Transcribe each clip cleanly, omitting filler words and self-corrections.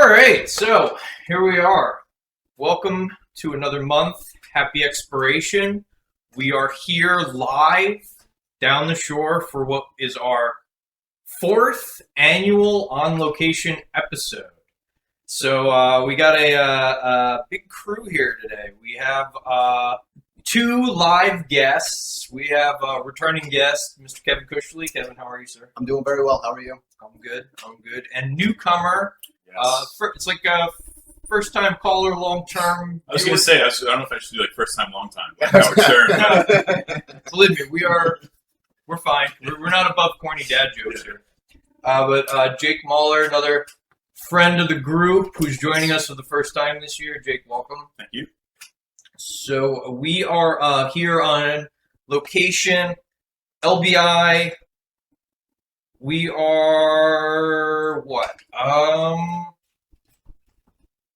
All right, so here we are. Welcome to another month. Happy expiration. We are here live down the shore for what is our fourth annual on location episode. So we got a big crew here today. We have two live guests. We have a returning guest, Mr. Kevin Cushley. Kevin, how are you, sir? I'm doing very well. How are you? I'm good. And newcomer. Yes. It's like a first-time caller, long-term. I was going to say, I don't know if I should do like first time, long time. But no, sure. Believe me, we're fine. We're not above corny dad jokes here. But Jake Mahler, another friend of the group, who's joining us for the first time this year. Jake, welcome. Thank you. So we are here on location, LBI. We are what?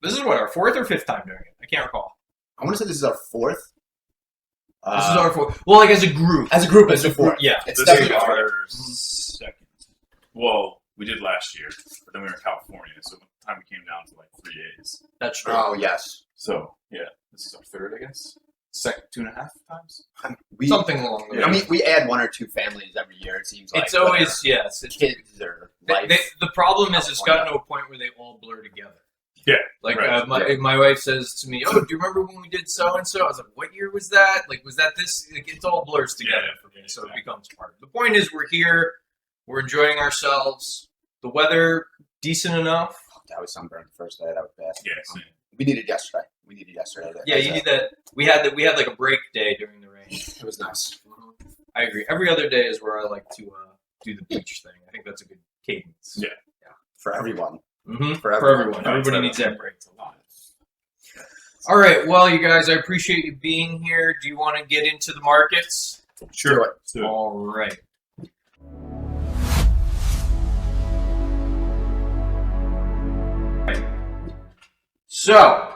This is what, our fourth or fifth time doing it? I can't recall. I want to say this is our fourth. This is our fourth. Well, like as a group. As a group. Yeah. It's This definitely is our our second. Well, we did last year, but then we were in California, so by the time we came down to like 3 days. That's true. Oh, yes. So, yeah, this is our third, I guess. Second, 2.5 times? Something along the way. I mean, we add one or two families every year, it seems like. It's always, yes. It's, kids or life. the problem is it's gotten to a point where they all blur together. Yeah. Like right. my wife says to me, "Oh, do you remember when we did so and so?" I was like, "What year was that? Like, was that this?" Like, it all blurs together for me, so it becomes part. The point is, we're here, we're enjoying ourselves. The weather decent enough. That was sunburned the first day. That was bad. Yeah, same. We needed yesterday. Yeah, you need that. We had like a break day during the rain. It was nice. I agree. Every other day is where I like to do the beach thing. I think that's a good cadence. Yeah. For everyone. Mm-hmm. For everyone. Everybody needs that break. It's a lot. All right. Well, you guys, I appreciate you being here. Do you want to get into the markets? Sure. Let's do it. All right. So,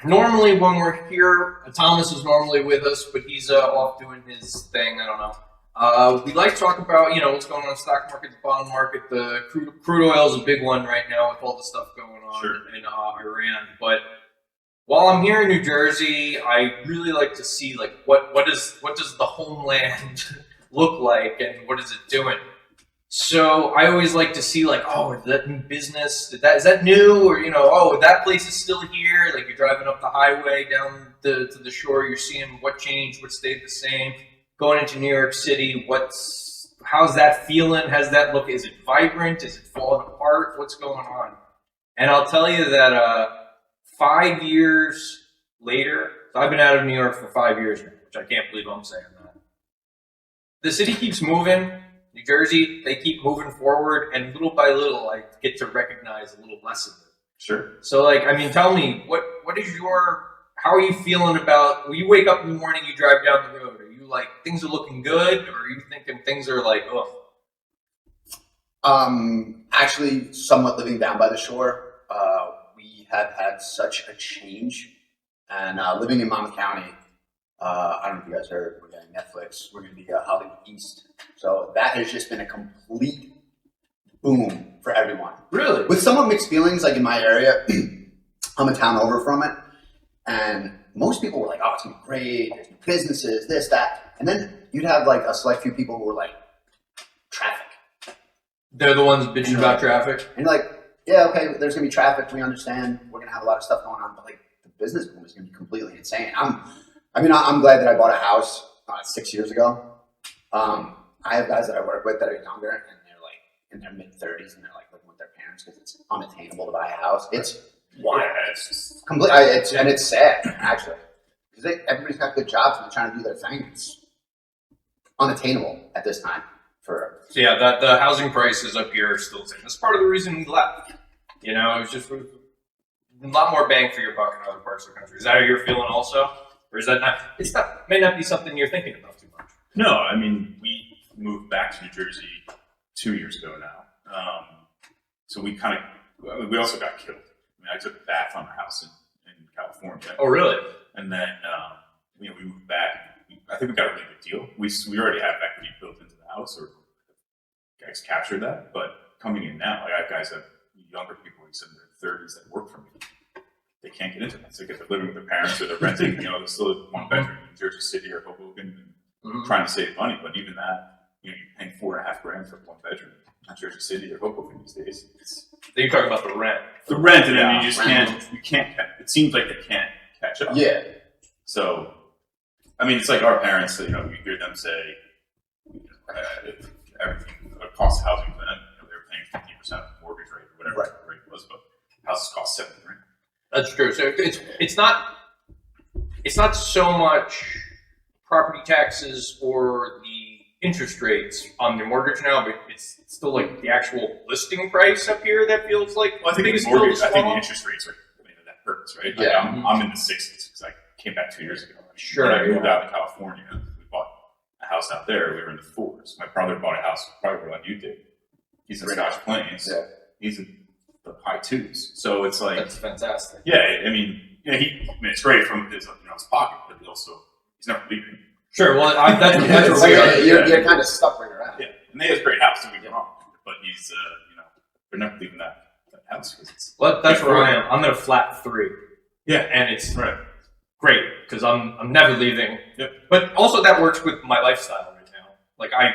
normally when we're here, Thomas is normally with us, but he's off doing his thing. I don't know. We like to talk about, what's going on in the stock market, the bond market. The crude oil is a big one right now with all the stuff going on in Iran. But while I'm here in New Jersey, I really like to see like what does the homeland look like and what is it doing. So I always like to see like, oh, is that new business? Is that new? Or, oh, that place is still here. Like you're driving up the highway down to the shore, you're seeing what changed, what stayed the same. Going into New York City, how's that feeling? How's that look? Is it vibrant? Is it falling apart? What's going on? And I'll tell you that 5 years later, so I've been out of New York for 5 years now, which I can't believe I'm saying that. The city keeps moving. New Jersey, they keep moving forward, and little by little, I get to recognize a little less of it. Sure. So, tell me, how are you feeling about, when you wake up in the morning, you drive down the road, are you like, things are looking good, or are you thinking things are like, Actually, somewhat living down by the shore, we have had such a change, and living in Monmouth County, I don't know if you guys heard, we're getting Netflix, we're going to be Hollywood East. So that has just been a complete boom for everyone. Really? With somewhat mixed feelings, like in my area, I'm a town over from it. And most people were like, oh, it's going to be great, there's new businesses, this, that. And then you'd have like a select few people who were like, traffic. They're the ones bitching about traffic? And you're like, yeah, okay, there's going to be traffic, we understand, we're going to have a lot of stuff going on, but like the business boom is going to be completely insane. I'm glad that I bought a house 6 years ago. I have guys that I work with that are younger, and they're like in their mid-30s, and they're like living with their parents because it's unattainable to buy a house. It's wild. Yeah, it's just Complete. It's sad actually because everybody's got good jobs and they're trying to do their thing. It's unattainable at this time. So yeah, the housing prices up here are still the same. That's part of the reason we left. It was just a lot more bang for your buck in other parts of the country. Is that how you're feeling also? Or is that not? May not be something you're thinking about too much. No, I mean, we moved back to New Jersey 2 years ago now. So we we also got killed. I mean, I took a bath on a house in California. Oh, really? And then, we moved back. I think we got a really good deal. We already have equity built into the house, or guys captured that. But coming in now, I got guys that younger people, he said in their 30s that work for me. They can't get into that. So if they're living with their parents or they're renting, they're still in one bedroom in Jersey City or Hoboken and trying to save money. But even that, you're paying $4,500 for one bedroom in Jersey City or Hoboken these days. Then you're talking about the rent. The rent, and then Yeah, you just rent. can't, it seems like they can't catch up. Yeah. So, I mean, it's like our parents, you hear them say, everything, the cost of housing for them, they were paying 50% of the mortgage rate or whatever the rate was, but houses cost $7,000. That's true. So it's not so much property taxes or the interest rates on the mortgage now, but it's still like the actual listing price up here that feels like Well, I think the biggest the mortgage, bill I to think the swallow. interest rates are, that hurts, right? Yeah. Like I'm in the 60s because I came back 2 years ago. Sure, When I moved yeah. out to California, we bought a house out there. We were in the 4s. My brother bought a house probably what you did. He's in Scotch Plains. Yeah. He's in the high 2s. So it's like, That's fantastic. yeah, I mean, it's great from his pocket, but he's never leaving. Sure. Well, that's It's where like, we are. you're kind of stuck where you're at. Yeah, and he has a great house. Don't get me wrong, but he's they're never leaving that house because it's Well, that's where I am. I'm in a flat 3. yeah, And it's right. great because I'm never leaving. Yep. But also that works with my lifestyle right now. Like I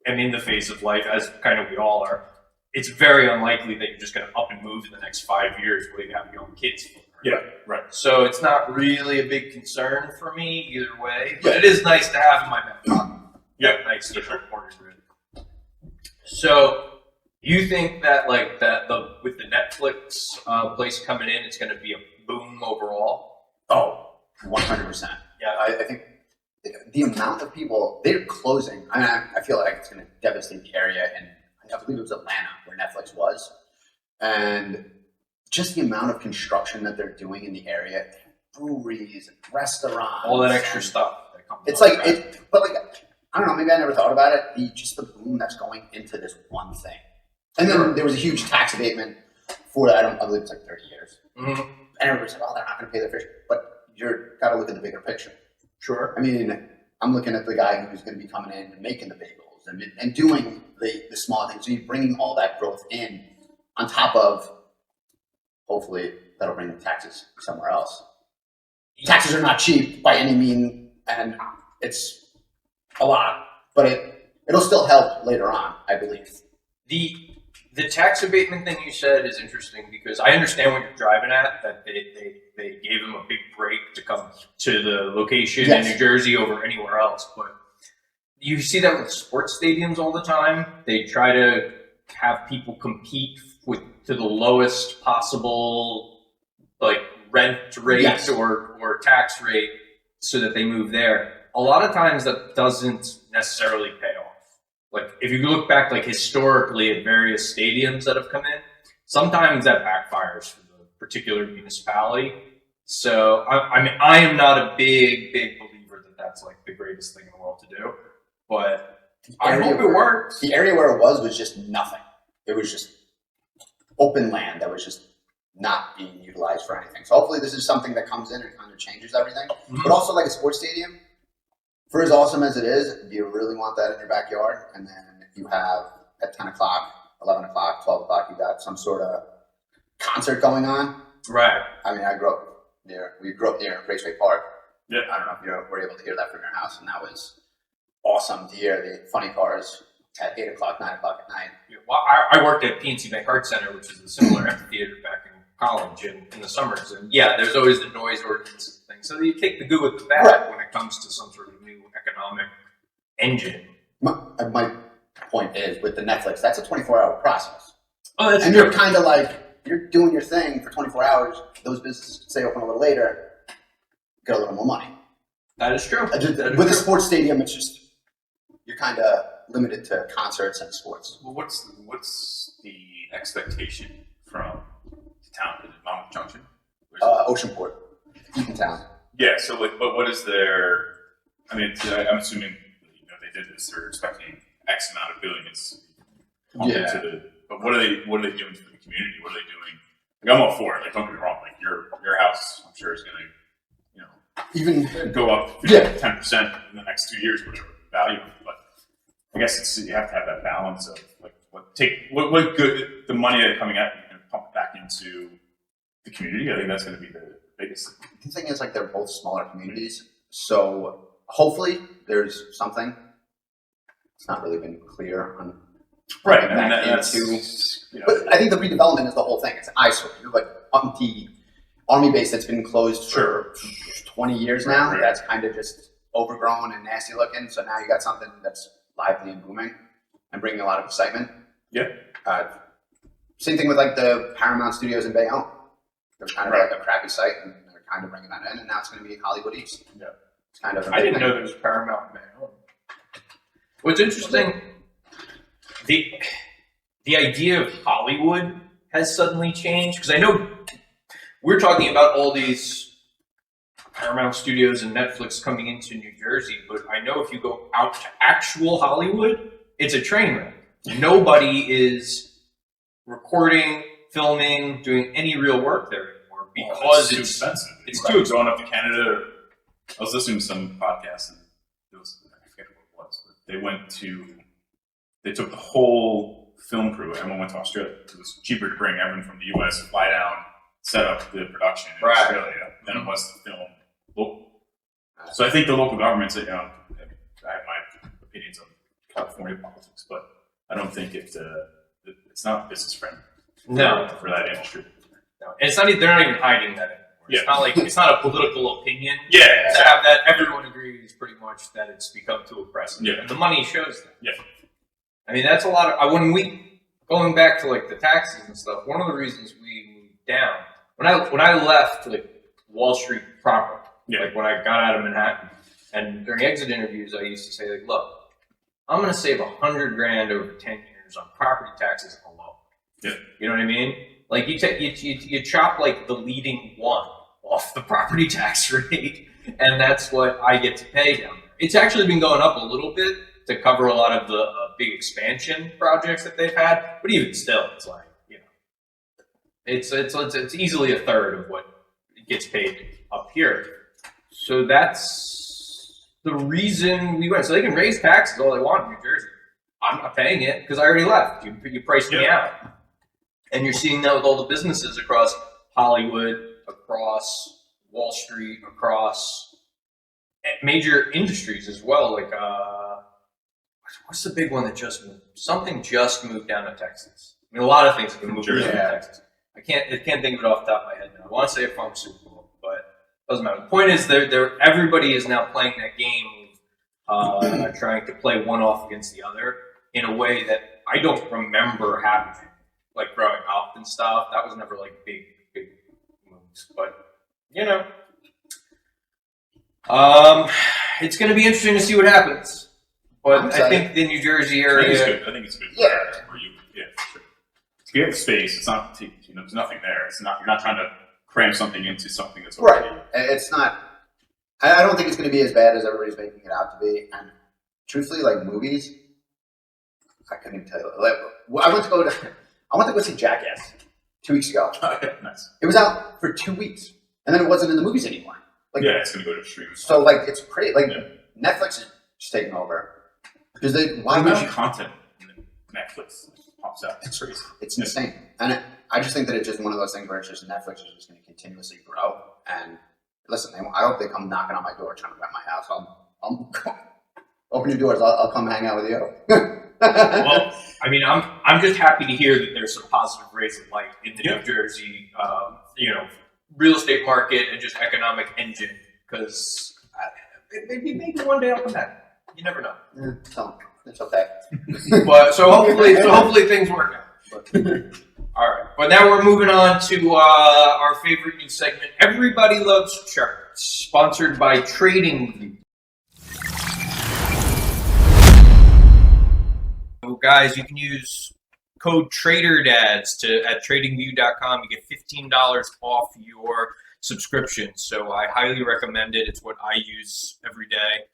am in the phase of life, as kind of we all are. It's very unlikely that you're just going to up and move in the next 5 years where you have young kids. Yeah, right. So it's not really a big concern for me either way. But it is nice to have in my back pocket. Yeah, Nice to get mortgage grid. So you think that like with the Netflix place coming in, it's going to be a boom overall? Oh, 100%. Yeah. I think the amount of people, they're closing. I mean, I feel like it's going to devastate the area. And I believe it was Atlanta where Netflix was. And just the amount of construction that they're doing in the area, breweries, restaurants. All that extra stuff that comes It's on like, that. but like, I don't know, maybe I never thought about it. Just the boom that's going into this one thing. And then there was a huge tax abatement for that. I believe it's like 30 years. Mhm. And everybody's like, oh, they're not going to pay their fish. But you're got to look at the bigger picture. Sure. I mean, I'm looking at the guy who's going to be coming in and making the bagels and doing the small things. So you're bringing all that growth in on top of, hopefully, that'll bring the taxes somewhere else. Taxes are not cheap by any mean, and it's a lot, but it'll still help later on, I believe. The tax abatement thing you said is interesting because I understand what you're driving at, that they gave him a big break to come to the location Yes. in New Jersey over anywhere else. But you see that with sports stadiums all the time. They try to have people compete to the lowest possible like rent rate Yes. or tax rate so that they move there. A lot of times that doesn't necessarily pay off. Like if you look back like historically at various stadiums that have come in, sometimes that backfires for the particular municipality. So I mean, I am not a big believer that that's like the greatest thing in the world to do, but I hope it works. The area where it was just nothing. It was just open land that was just not being utilized for anything. So hopefully this is something that comes in and kind of changes everything. Mhm. But also like a sports stadium, for as awesome as it is, do you really want that in your backyard? And then you have at 10 o'clock, 11 o'clock, 12 o'clock, you got some sort of concert going on. Right. I mean, we grew up near Raceway Park. Yeah. I don't know if you were able to hear that from your house, and that was awesome to hear the funny cars at 8 o'clock, 9 o'clock at night. Well, I worked at PNC Bank Arts Center, which is a similar amphitheater back in college in the summers. And yeah, there's always the noise ordinance and things. So you take the good with the bad Right. when it comes to some sort of new economic engine. My point is, with the Netflix, that's a 24-hour process. Oh, that's And you're kind of like, you're doing your thing for 24 hours. Those businesses stay open a little later, get a little more money. That is true. With a sports stadium, it's just, you're kind of limited to concerts and sports. Well, what's the expectation from the town? Is it Monmouth Junction? Oceanport, Eatontown. Yeah. So, but what is their? I mean, I'm assuming they did this. They're expecting X amount of billions. Pumped Yeah. into the. But what are they doing for the community? What are they doing? Like, I'm all for it. Like, don't get me wrong. Like your house, I'm sure is going to, Even go up Yeah. 10% in the next 2 years, whatever the value. But I guess you have to have that balance of like what good the money that's coming out and pump it back into the community. I think that's going to be the biggest thing. The thing is, like, they're both smaller communities, so hopefully there's something. It's not really been clear on Right, back that's into. But I think the redevelopment is the whole thing. It's an eyesore. You have like the army base that's been closed for 20 years now. Right. That's kind of just overgrown and nasty looking. So now you got something that's lively and booming and bringing a lot of excitement. Yeah. Same thing with like the Paramount Studios in Bayonne. They're kind of like a crappy site, and they're kind of bringing that in. And now it's going to be Hollywood East. Yeah. It's kind of. I didn't know there was Paramount in Bayonne. What's interesting, the idea of Hollywood has suddenly changed, because I know we're talking about all these Paramount Studios and Netflix coming into New Jersey, but I know if you go out to actual Hollywood, it's a train wreck. Nobody is recording, filming, doing any real work there anymore because it's too expensive. It's too expensive. Going up to Canada. I was listening to some podcast, and it was, I forget what it was, but they took the whole film crew. Everyone went to Australia. It was cheaper to bring everyone from the U.S. to fly down, set up the production in Australia than it was to film local. So I think the local governments, I have my opinions on California politics, but I don't think it's not business friendly. For that industry. No, and it's not. They're not even hiding that anymore. It's not like it's not a political opinion. Yeah, to have that, everyone agrees pretty much that it's become too oppressive. Yeah, and the money shows that. Yeah, I mean that's a lot of going back to like the taxes and stuff. One of the reasons we moved down when I left like Wall Street proper, like when I got out of Manhattan, and during exit interviews, I used to say like, look, I'm going to save $100,000 over 10 years on property taxes alone. Yeah. You know what I mean? Like you chop like the leading one off the property tax rate, and that's what I get to pay down there. It's actually been going up a little bit to cover a lot of the big expansion projects that they've had, but even still, it's like it's easily a third of what gets paid up here. So that's the reason we went. So they can raise taxes all they want in New Jersey. I'm not paying it because I already left. You priced me out. And you're seeing that with all the businesses across Hollywood, across Wall Street, across major industries as well. Like, what's the big one that just moved? Something just moved down to Texas. I mean, a lot of things have been moved down to Texas. I can't think of it off the top of my head now. I want to say a pharmaceutical, but it doesn't matter. The point is, everybody is now playing that game of trying to play one off against the other in a way that I don't remember happening. Like growing up and stuff, that was never like big moves. But it's going to be interesting to see what happens. But I think the New Jersey area, I think it's good. For you, for sure. If you have the space, it's not there's nothing there. It's not. You're not trying to cram something into something that's already right. It's not. I don't think it's going to be as bad as everybody's making it out to be. And truthfully, like movies, I couldn't even tell you. Like, I went to go see Jackass 2 weeks ago. Nice. It was out for 2 weeks, and then it wasn't in the movies anymore. Like, it's going to go to streaming. So, like, it's crazy. Like, Netflix is just taking over. Because why would you content Netflix pops out? It's crazy. It's insane, and I just think that it's just one of those things where it's just Netflix is just going to continuously grow. And listen, I hope they come knocking on my door trying to rent my house. I'll open your doors. I'll come hang out with you. Well, I mean, I'm just happy to hear that there's some positive rays of light in the New Jersey, real estate market and just economic engine. Because maybe one day I'll come back. You never know. It's okay. But so hopefully things work out. But, all right, but now we're moving on to our favorite new segment. Everybody loves charts, sponsored by TradingView. So guys, you can use code TraderDads at TradingView.com. You get $15 off your subscription. So I highly recommend it. It's what I use every day.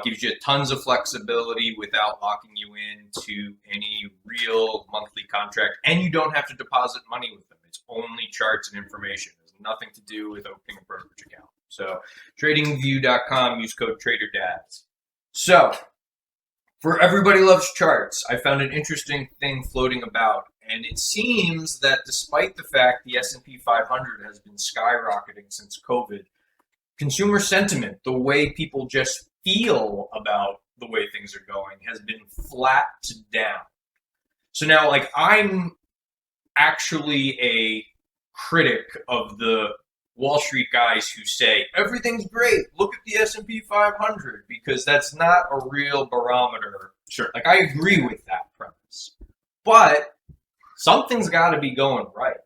Gives you tons of flexibility without locking you into any real monthly contract. And you don't have to deposit money with them. It's only charts and information. It has nothing to do with opening a brokerage account. So TradingView.com, use code TraderDads. So For Everybody Loves Charts, I found an interesting thing floating about, and it seems that despite the fact the S&P 500 has been skyrocketing since COVID, consumer sentiment, the way people just feel about the way things are going, has been flat to down. So now, like, I'm actually a critic of the Wall Street guys who say everything's great, look at the S&P 500, because that's not a real barometer. Sure. Like, I agree with that premise, but something's got to be going right.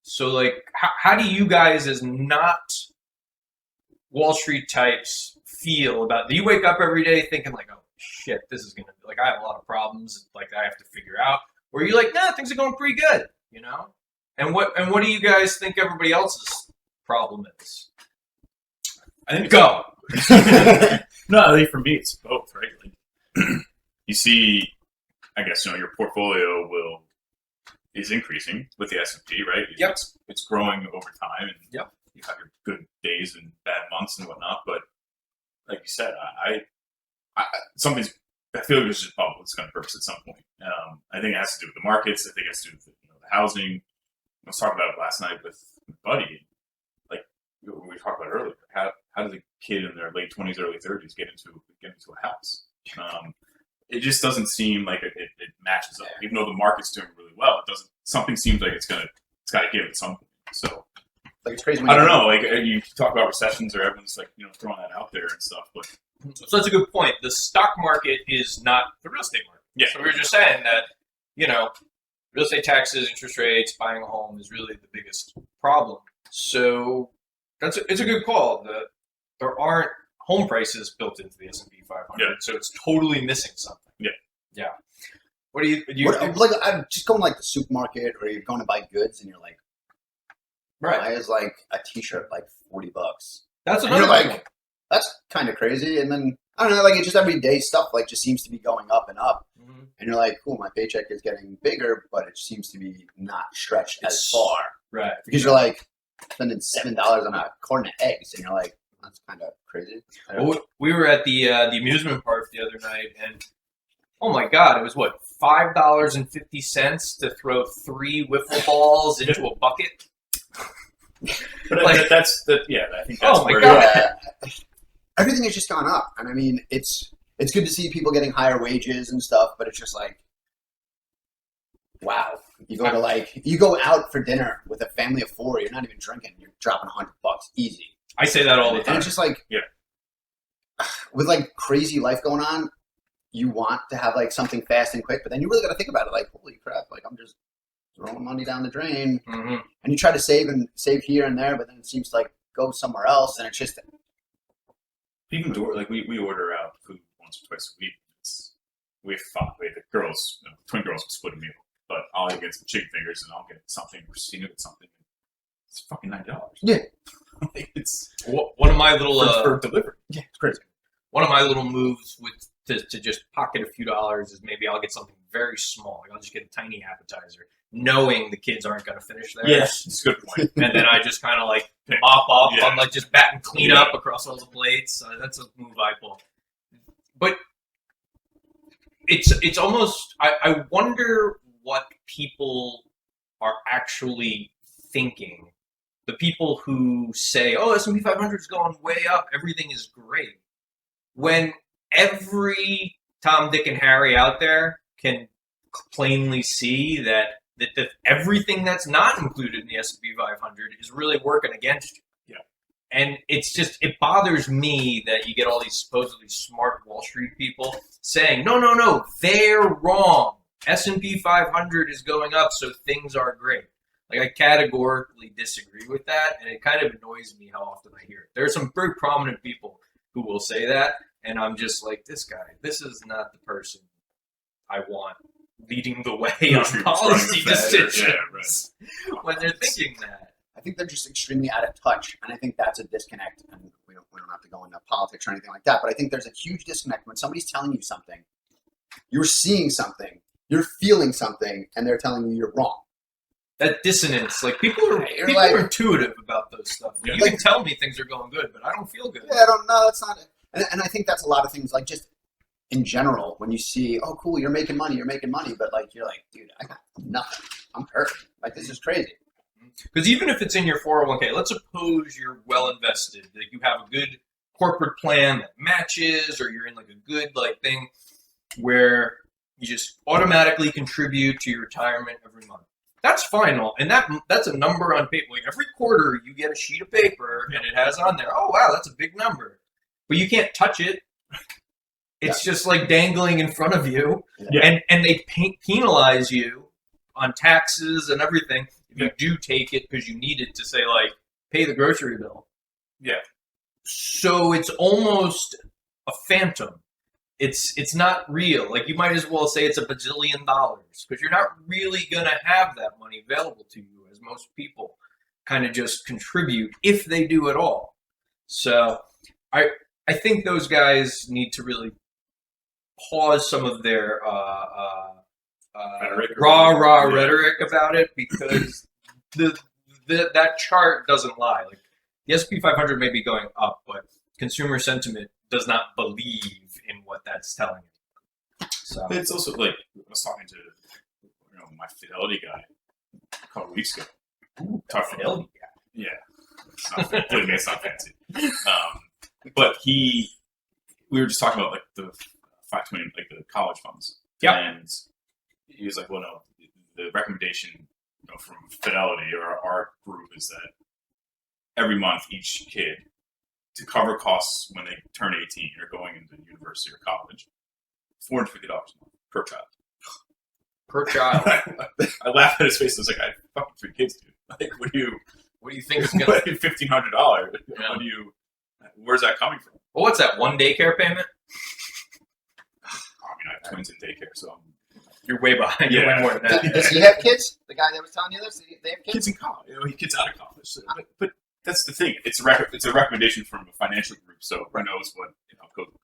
So, like, how do you guys, as not Wall Street types, feel about? Do you wake up every day thinking like, oh shit, this is gonna, like, I have a lot of problems, like, I have to figure out, or are you like, nah, things are going pretty good, you know? And what do you guys think everybody else's problem is? I think Go. No, I think for me it's both, right? Like, you see, I guess, your portfolio is increasing with the S&P, right? Yep. It's growing over time, and yep, you have your good days and bad months and whatnot. But like you said, I feel like it's just bubble. It's going to burst at some point. I think it has to do with the markets. I think it has to do with the housing. I was talking about it last night with Buddy. Like we talked about earlier, how does a kid in their late 20s, early 30s get into a house? It just doesn't seem like it matches up. Even though the market's doing really well, it doesn't. Something seems like it's got to give at some point. So, like, it's crazy. I don't know. Like, you talk about recessions, or everyone's like throwing that out there and stuff. But so that's a good point. The stock market is not the real estate market. Yeah. So we were just saying that real estate taxes, interest rates, buying a home is really the biggest problem. So it's a good call. There aren't home prices built into the S&P 500, so it's totally missing something. Yeah. What do you like, I'm just going like the supermarket, or you're going to buy goods, and you're like, right? Why is like a T-shirt like $40? That's and another you're thing. like, that's kind of crazy. And then I don't know, like, it's just everyday stuff. Like, just seems to be going up and up. Mm-hmm. And you're like, cool, my paycheck is getting bigger, but it seems to be not stretched as far. Right. Because you're like spending $7 on a carton of eggs, and you're like, that's kind of crazy. Well, we were at the amusement park the other night, and oh my god, it was what, $5.50 to throw 3 wiffle balls into a bucket. But Like- I think that's Oh my where God. Yeah. Everything has just gone up. And I mean, it's good to see people getting higher wages and stuff, but it's just like, wow. You go out for dinner with a family of 4, you're not even drinking, you're dropping $100 easy. I say that all the And time. it's just like, with like crazy life going on, you want to have like something fast and quick, but then you really got to think about it. Like, holy crap! Like, I'm just throwing money down the drain, Mm-hmm. and you try to save here and there, but then it seems to like go somewhere else, and it's just even we order out food once or twice a week. We have 5. The girls, twin girls, will split a meal, but I'll get some chicken fingers and I'll get something. Christina get something. It's fucking $9. Yeah. It's One of my little for delivery. yeah, it's crazy. one of my little moves to just pocket a few dollars is maybe I'll get something very small. Like, I'll just get a tiny appetizer, knowing the kids aren't going to finish theirs. Yes, it's a good point. And then I just kind of like mop up. Yeah. I'm like just bat and clean up across all the plates. That's a move I pull. But it's almost, I wonder what people are actually thinking. The people who say, oh, S&P 500 is going way up, everything is great. When every Tom, Dick, and Harry out there can plainly see that everything that's not included in the S&P 500 is really working against you. Yeah. And it's just, it bothers me that you get all these supposedly smart Wall Street people saying, no, they're wrong. S&P 500 is going up, so things are great. Like, I categorically disagree with that, and it kind of annoys me how often I hear it. There are some very prominent people who will say that, and I'm just like, this is not the person I want leading the way on policy decisions when they're thinking that. I think they're just extremely out of touch, and I think that's a disconnect. And we don't have to go into politics or anything like that, but I think there's a huge disconnect when somebody's telling you something, you're seeing something, you're feeling something, and they're telling you you're wrong. That dissonance, like, people are intuitive about those stuff. Yeah. You can tell me things are going good, but I don't feel good. Yeah, I don't know. That's not it. And I think that's a lot of things. Like, just in general, when you see, oh, cool, you're making money, but like, you're like, dude, I got nothing. I'm hurt. Like, this is crazy. Because even if it's in your 401k, let's suppose you're well invested, that you have a good corporate plan that matches, or you're in like a good like thing where you just automatically contribute to your retirement every month. That's fine, and that's a number on paper. Like every quarter, you get a sheet of paper, and it has on there, oh wow, that's a big number, but you can't touch it. It's just like dangling in front of you, and they penalize you on taxes and everything if you do take it because you need it to say like pay the grocery bill. Yeah. So it's almost a phantom. It's not real. Like you might as well say it's $1 bajillion because you're not really gonna have that money available to you, as most people kind of just contribute if they do at all. So I think those guys need to really pause some of their rhetoric about it, because that chart doesn't lie. Like the S&P 500 may be going up, but consumer sentiment does not believe in what that's telling you. So it's also like I was talking to my Fidelity guy a couple weeks ago. Fidelity guy. Yeah, it's not fancy. But we were just talking about like the 520, like the college funds. Yeah. And he was like, well, no, the recommendation from Fidelity or our group is that every month each kid, to cover costs when they turn 18 or going into university or college, $450 a month per child. Per child. I laughed at his face. I was like, I have fucking 3 kids, dude. Like, what do you think is going to be $1,500? Yeah. Where's that coming from? Well, what's that, one daycare payment? I mean, I have twins in daycare, so you're way behind. Yeah. You're way more than that. Does he have kids? The guy that was telling you this? They have kids? Kids in college. Kids out of college. So, but that's the thing. It's a recommendation from a financial group, so who knows what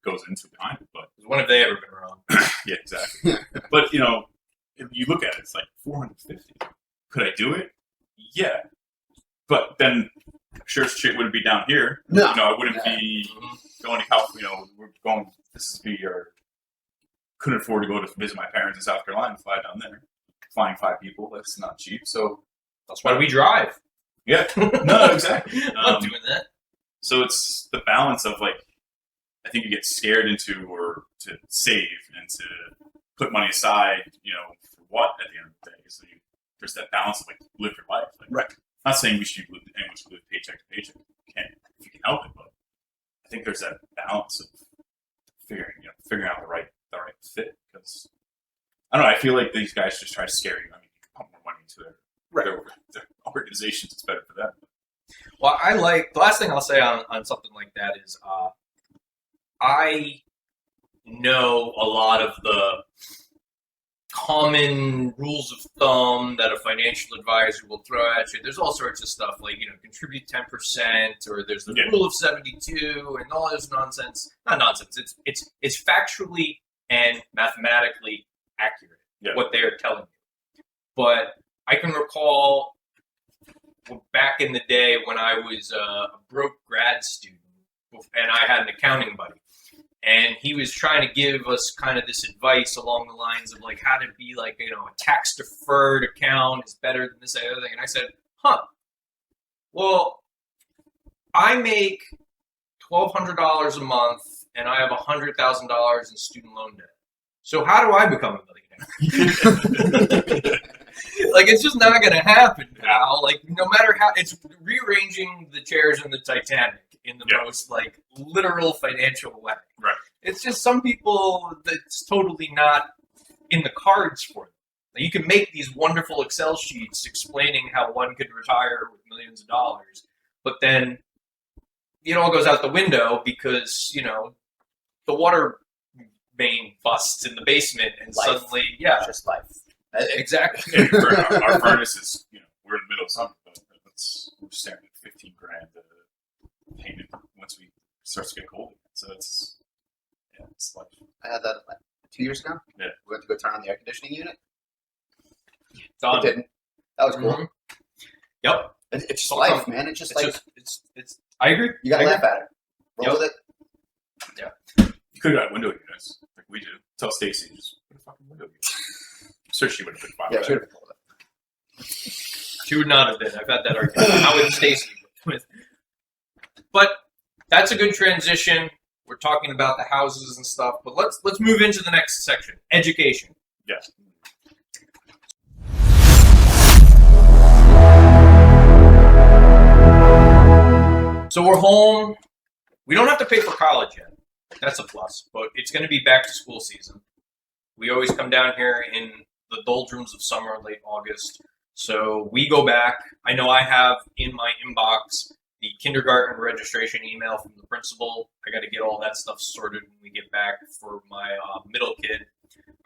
goes into behind it. But when have they ever been wrong? Yeah, exactly. But if you look at it, it's like $450. Could I do it? Yeah, but then sure shit wouldn't be down here. No, I wouldn't be going to California. We're going. This is be your. Couldn't afford to go to visit my parents in South Carolina. Fly down there, flying 5 people. That's not cheap. So that's why we drive. Yeah. No, exactly. I'm not doing that. So it's the balance of like, I think you get scared into or to save and to put money aside, for what at the end of the day. So there's that balance of like live your life. Like, right. I'm not saying anyone should live paycheck to paycheck. If you can help it, but I think there's that balance of figuring out the right fit, because I don't know. I feel like these guys just try to scare you. I mean, you can pump more money into their organizations. It's better for them. Well, the last thing I'll say on something like that is I know a lot of the common rules of thumb that a financial advisor will throw at you. There's all sorts of stuff like, contribute 10%, or there's the rule of 72 and all this nonsense. Not nonsense. It's factually and mathematically accurate what they're telling you. But I can recall back in the day when I was a broke grad student and I had an accounting buddy. And he was trying to give us kind of this advice along the lines of like how to be like, a tax deferred account is better than this other thing. And I said, well, I make $1,200 a month and I have $100,000 in student loan debt. So how do I become a millionaire? Like, it's just not going to happen, pal. Like, no matter how, it's rearranging the chairs in the Titanic in the most, like, literal financial way. Right. It's just some people that's totally not in the cards for them. Like, you can make these wonderful Excel sheets explaining how one could retire with millions of dollars, but then it all goes out the window because, the water main busts in the basement and life. Suddenly, just life. Exactly. And for our furnace is, we're in the middle of summer, but we're staring at $15,000 payment once we start to get cold again. So it's like I had that 2 years ago. Yeah. We went to go turn on the air conditioning unit. Done. It didn't. That was cool. Mm-hmm. Yep. It's just life, man. It's just like it's. I agree. You gotta laugh at it. Roll with it. you could have got window units. We do. Tell Stacy, just put a fucking window here. I'm sure she would have been fine Yeah, with should that. have told it. She would not have been. I've had that argument. How would Stacy? But that's a good transition. We're talking about the houses and stuff, but let's move into the next section: education. Yes. So we're home. We don't have to pay for college yet. That's a plus, but it's going to be back to school season. We always come down here in the doldrums of summer, late August. So we go back. I know I have in my inbox the kindergarten registration email from the principal. I got to get all that stuff sorted when we get back for my middle kid.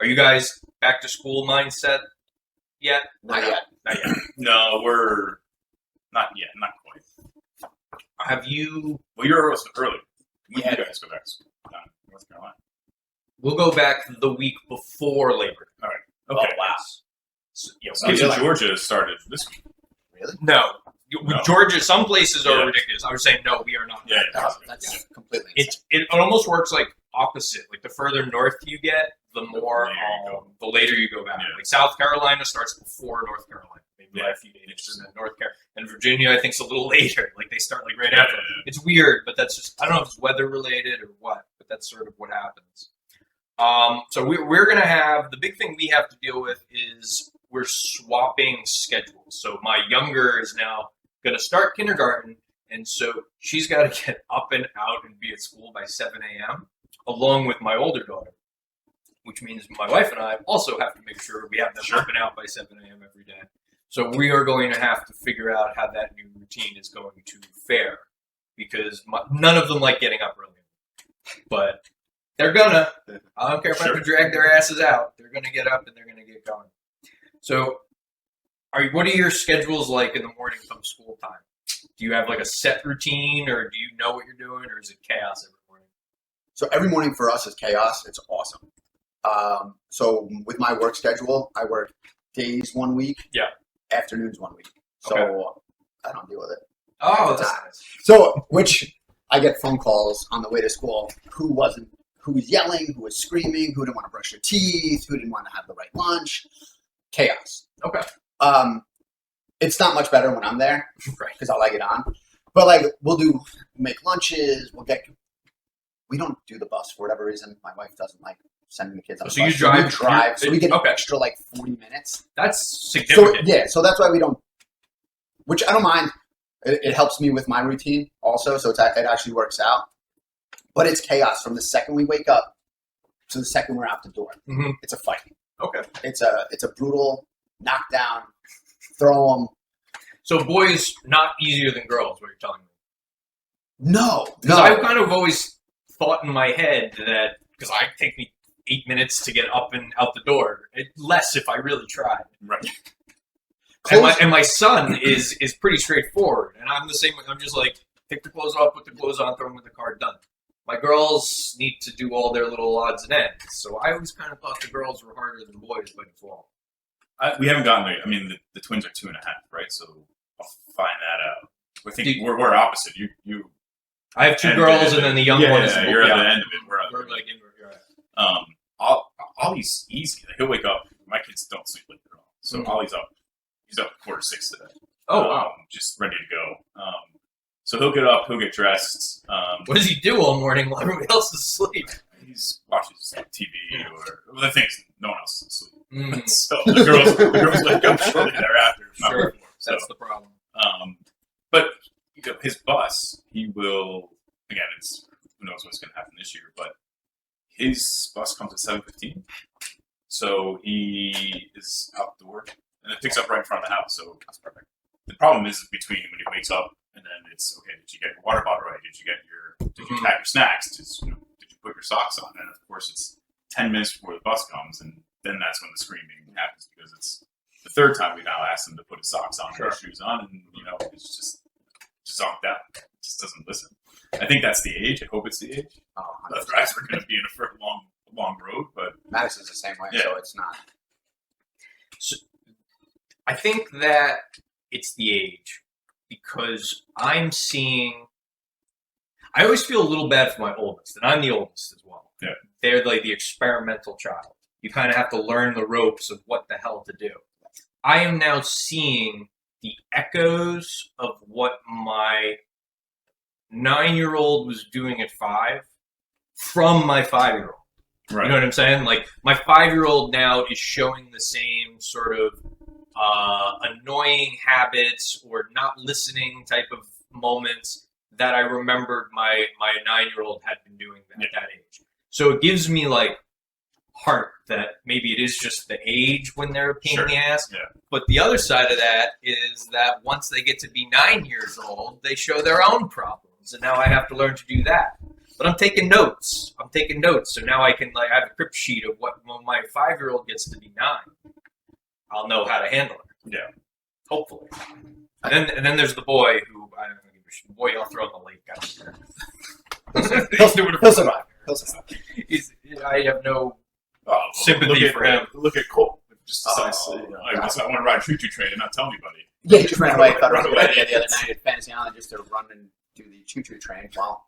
Are you guys back to school mindset yet? Not yet. Not yet. No, we're not yet. Not quite. Have you? Well, you're also early. When Yeah. do you guys go back to school? Down in North Carolina. We'll go back the week before Labor Day. Okay. Oh, wow. So, Kids in Georgia started this week. Really? No. No. Georgia, some places are Yeah. ridiculous. I was saying, no, we are not. Yeah. No, that's completely insane. It almost works like opposite. Like the further north you get, the more later you go. the later you go back. Yeah. Like South Carolina starts before North Carolina, maybe by Yeah. a few days, and then North Carolina and Virginia, I think, is a little later. Like they start like right Yeah, after. yeah. It's weird, but that's just I don't know if it's weather related or what, but that's sort of what happens. So we're gonna have the big thing we have to deal with is we're swapping schedules. So my younger is now gonna start kindergarten, and so she's got to get up and out and be at school by 7 a.m. along with my older daughter, which means my wife and I also have to make sure we have them Sure. up and out by 7 a.m. every day. So we are going to have to figure out how that new routine is going to fare because none of them like getting up early, but they're gonna. I don't care if I have to drag their asses out. They're gonna get up and they're gonna get going. So, what are your schedules like in the morning come school time? Do you have like a set routine, or do you know what you're doing, or is it chaos every morning? So every morning for us is chaos. It's awesome. So with my work schedule, I work days one week, Yeah. afternoons one week. So Okay. I don't deal with it. Oh, That's that's nice. So, which I get phone calls on the way to school. Who was yelling? Who was screaming? Who didn't want to brush their teeth? Who didn't want to have the right lunch? Chaos. Okay. It's not much better when I'm there Right. because I'll egg it on. But like we'll make lunches. We don't do the bus for whatever reason. My wife doesn't like sending the kids on the So you bus. drive- We drive. So we get an okay. extra like 40 minutes. That's So significant. yeah, so that's why we don't. Which I don't mind. It helps me with my routine also, so it actually works out. But it's chaos from the second we wake up to the second we're out the door. Mhm. It's a fight. Okay. It's a brutal knockdown, throw them. So boys not easier than girls. What you're telling me? No, Because I kind of always thought in my head that because I take me 8 minutes to get up and out the door, less if I really tried. Right. And my son is pretty straightforward, and I'm the same. I'm just like take the clothes off, put the clothes on, throw them in the car, done. My girls need to do all their little odds and ends, so I always kind of thought the girls were harder than boys by default. We haven't gotten there. I mean, the twins are 2.5, right? So I'll find that out. I think we're opposite. You. I have two girls, and then the young one is the you're boy. at the end of it. We're like you're right. Ollie's easy. Like, he'll wake up. My kids don't sleep like they're all. So Mhm. Ollie's up. He's up 5:45 today. Oh wow! Just ready to go. So he'll get up. He'll get dressed. What does he do all morning while everybody else is asleep? He's watches TV or the thing is, no one else is asleep. Mm, So the girls wake up shortly thereafter. Not Sure. before. So, that's the problem. but his bus, he will. Again, it's who knows what's going to happen this year, but his bus comes at 7:15, so he is out the door, and it picks up right in front of the house. So that's perfect. The problem is between when he wakes up and then it's okay. Did you get your water bottle right? Did you pack your snacks? Did you put your socks on? And of course, it's 10 minutes before the bus comes, and then that's when the screaming happens because it's the third time we now asked him to put his socks on, Sure. and his shoes on, and it's just zonked out. It just doesn't listen. I think that's the age. I hope it's the age. Oh, Otherwise, we're going to be in for a long road. But Madison's the same way, Yeah. so it's not. I think that it's the age because I'm seeing. I always feel a little bad for my oldest, and I'm the oldest as well. Yeah. They're like the experimental child. You kind of have to learn the ropes of what the hell to do. I am now seeing the echoes of what my 9-year-old was doing at 5 from my 5-year-old. Right. You know what I'm saying? Like, my 5-year-old now is showing the same sort of annoying habits or not listening type of moments that I remembered my 9-year-old had been doing at that age. So it gives me, like, heart that maybe it is just the age when they're a pain in the ass. Yeah. But the other side of that is that once they get to be 9 years old, they show their own problems. And now I have to learn to do that. But I'm taking notes. So now I can, like, I have a crib sheet of what when my 5-year-old gets to be 9, I'll know how to handle it. Yeah. Hopefully. And then there's the boy who I don't know, the boy I'll throw in the lake. I don't care. He'll survive. I have no Oh, sympathy for him. Look at Cole. Just decides Oh, to, I want to ride choo-choo train and not tell anybody. Yeah, he just ran away. Thought it was a Run good away. idea the other night at Fantasy Island just to run and do the choo-choo train while,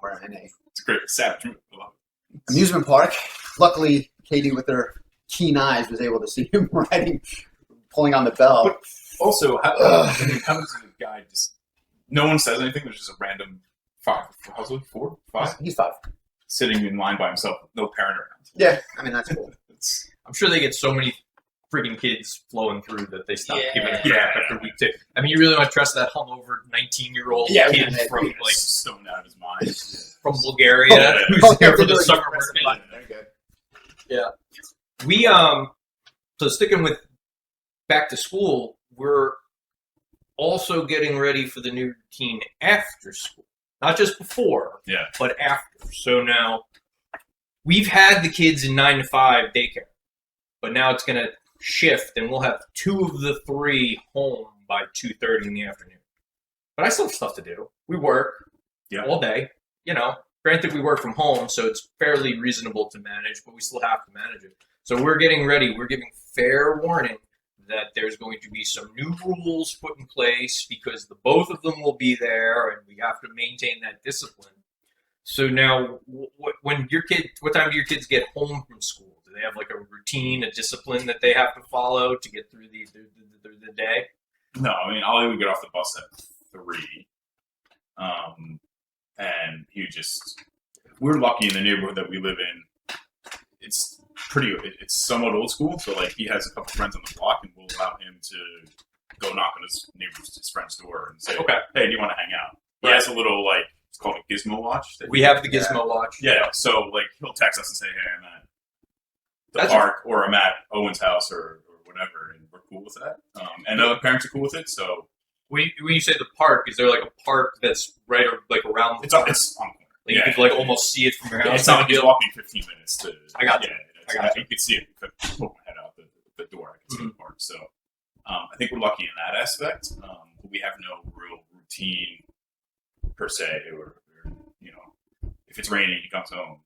we're in a It's a great savage move. I love it. amusement park. Luckily, Katie, with her keen eyes, was able to see him pulling on the bell. But also, how does the guy just? No one says anything. There's just a random 5. How's it? 4, 5, He's 5. sitting in line by himself, with no parent around. Yeah, I mean, that's cool. It's, I'm sure they get so many freaking kids flowing through that they stop giving a crap Yeah. after week 2. I mean, you really want to trust that hungover 19-year-old Yeah, kid yeah, from like like stoned out of his mind. from Bulgaria Yeah. who's here for the summer market. Very good. We so sticking with back to school, we're also getting ready for the new routine after school. Not just before, Yeah. but after. So now we've had the kids in 9 to 5 daycare, but now it's going to shift, and we'll have 2 of the 3 home by 2:30 in the afternoon. But I still have stuff to do. We work all day. Granted, we work from home, so it's fairly reasonable to manage, but we still have to manage it. So we're getting ready. We're giving fair warning that there's going to be some new rules put in place because the both of them will be there, and we have to maintain that discipline. So now, what time do your kids get home from school? Do they have like a routine, a discipline that they have to follow to get through the day? No, I mean, Ollie would get off the bus at 3. And he we're lucky in the neighborhood that we live in. It's somewhat old school. So like he has a couple friends on the block and we'll allow him to go knock on his friend's door and say, Okay. Hey, do you want to hang out? He has a little it's called a gizmo watch. We have the Gizmo watch. Yeah. So like he'll text us and say, Hey, I'm at the That's park or I'm at Owen's house or whatever. And we're cool with that. And other parents are cool with it. So When you say the park, is there like a park that's right or like around the it's corner? it's on the corner. Like you could like almost see it from your house. It's not like he's walking 15 minutes to. I got you. I got you. You could see it. If I poke my head out the door, I can see the park. So I think we're lucky in that aspect. But we have no real routine per se, or if it's raining, he comes home.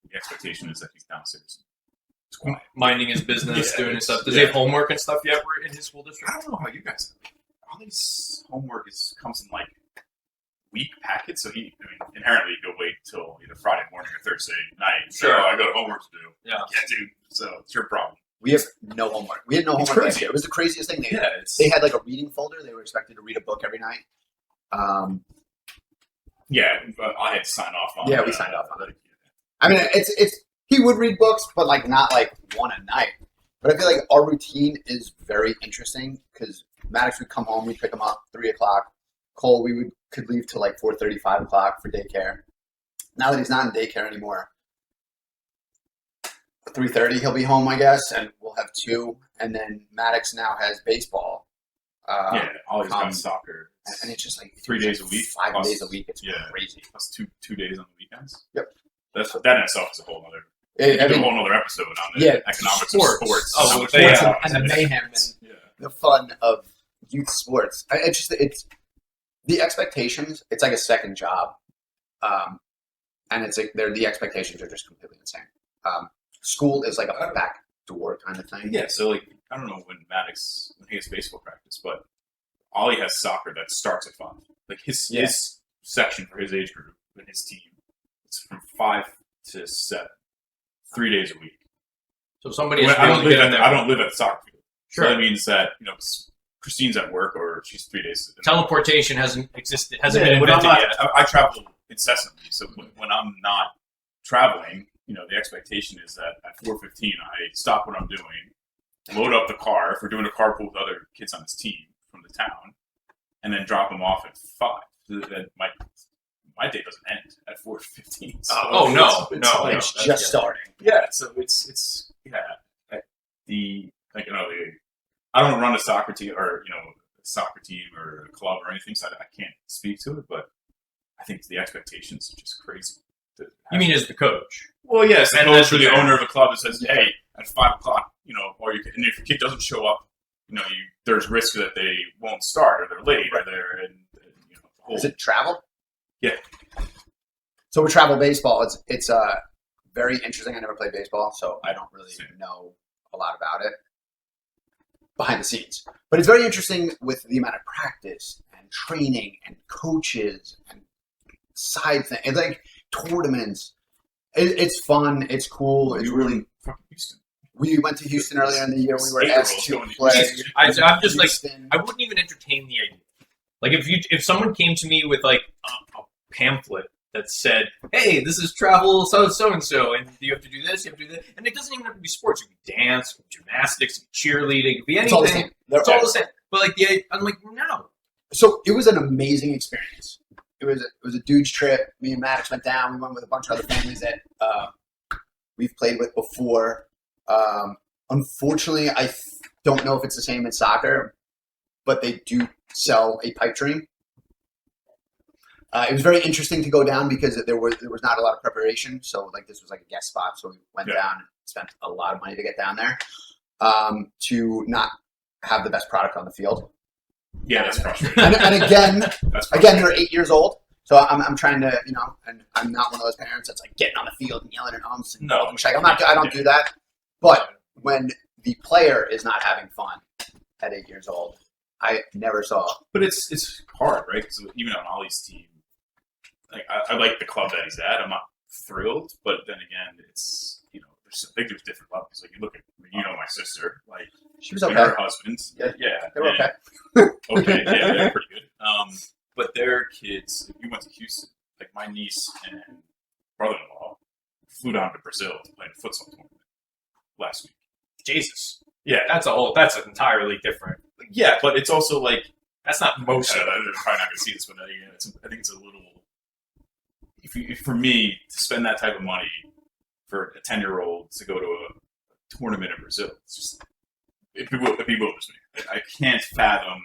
The expectation is that he's downstairs. It's quiet. Minding his business, Yeah, doing his stuff. Does yeah. he have homework and stuff yet? We're in his school district. I don't know how you guys. All these homework comes in like week packets, so inherently he'll wait till either Friday morning or Thursday night. So Sure. I got homework to do. Yeah. Dude. So it's your problem. We have no homework. We had no It's homework last crazy. year. It was the craziest thing. It's They had like a reading folder. They were expected to read a book every night. but I had to sign off on. Yeah, we signed off on it. I mean, it's he would read books, but like not like one a night. But I feel like our routine is very interesting because Maddox would come home, we'd pick him up 3 o'clock. Cole, could leave till like 4:30, 5 o'clock for daycare. Now that he's not in daycare anymore, 3:30 he'll be home, I guess, and we'll have 2. And then Maddox now has baseball. Always got soccer. And it's just like 3 days a week, 5 plus- days a week. It's yeah. crazy. Plus 2 days on the weekends. Yep. That in itself is a whole other. I A mean, whole other episode on the Yeah, economics sports. of sports. Oh, How the much mayhem. sports and the it is. mayhem and Yeah. the fun of youth sports. It's the expectations. It's like a second job, and it's like the expectations are just completely insane. School is like a back door kind of thing. Yeah, so like I don't know when he has baseball practice, but Ollie has soccer that starts at 5. Like his section for his age group and his team, it's from 5 to 7, 3 days a week. So somebody When has to get in there. I don't live at the soccer field. Sure. So that means that, Christine's at work or she's 3 days. Teleportation hasn't been When I'm invented not, yet. I travel incessantly. So when I'm not traveling, the expectation is that at 4:15 I stop what I'm doing, load up the car if we're doing a carpool with other kids on this team from the town, and then drop them off at 5. So that my day doesn't end at 4:15. So It's just starting. Yeah, so it's I don't run a soccer team or a club or anything, so I can't speak to it. But I think the expectations are just crazy. You mean as the coach? Well, yes, And and as the the owner of the club that says, "Hey, at 5:00, or and if your kid doesn't show up, there's risk that they won't start or they're late or they're Is it travel? Yeah. So with travel baseball, it's very interesting. I never played baseball, so I don't really know a lot about it behind the scenes. But it's very interesting with the amount of practice and training and coaches and side things, and like tournaments. It's fun. It's cool. It's really. Fucking Houston. We went to Houston earlier in the year. We were 8-year-olds asked to going to play. Houston. I'm just like, Houston. I wouldn't even entertain the idea. Like if someone came to me with like a pamphlet that said, "Hey, this is travel so and so, and you have to do this, you have to do that," and it doesn't even have to be sports. It could be dance, it could be gymnastics, it could be cheerleading, it could be It's all the anything. same. It's all the same. But like I'm like, no. So it was an amazing experience. It was a dude's trip. Me and Maddox went down. We went with a bunch of other families that we've played with before. Unfortunately, I don't know if it's the same in soccer, but they do sell a pipe dream. It was very interesting to go down because there was not a lot of preparation. So like this was like a guest spot. So we went down and spent a lot of money to get down there to not have the best product on the field. Yeah, that's frustrating. And again, That's again, they're 8 years old. So I'm trying to, and I'm not one of those parents that's like getting on the field and yelling at umps. And No. I don't do that. But when the player is not having fun at 8 years old, I never saw. But it's hard, right? Because even on Ollie's team, like I like the club that he's at. I'm not thrilled, but then again, it's I think there's different levels. Like you look at my sister, like She was and okay. her husband, Yeah. They were and- okay. okay, yeah, they're pretty good. But their kids, we went to Houston. Like my niece and brother-in-law flew down to Brazil to play in a futsal tournament last week. Jesus. Yeah, That's entirely different. yeah, but it's also like That's not most of it. they're probably not going to see this, but I think it's a little. For me to spend that type of money for a 10-year-old to go to a tournament in Brazil, it bewilders me. I can't fathom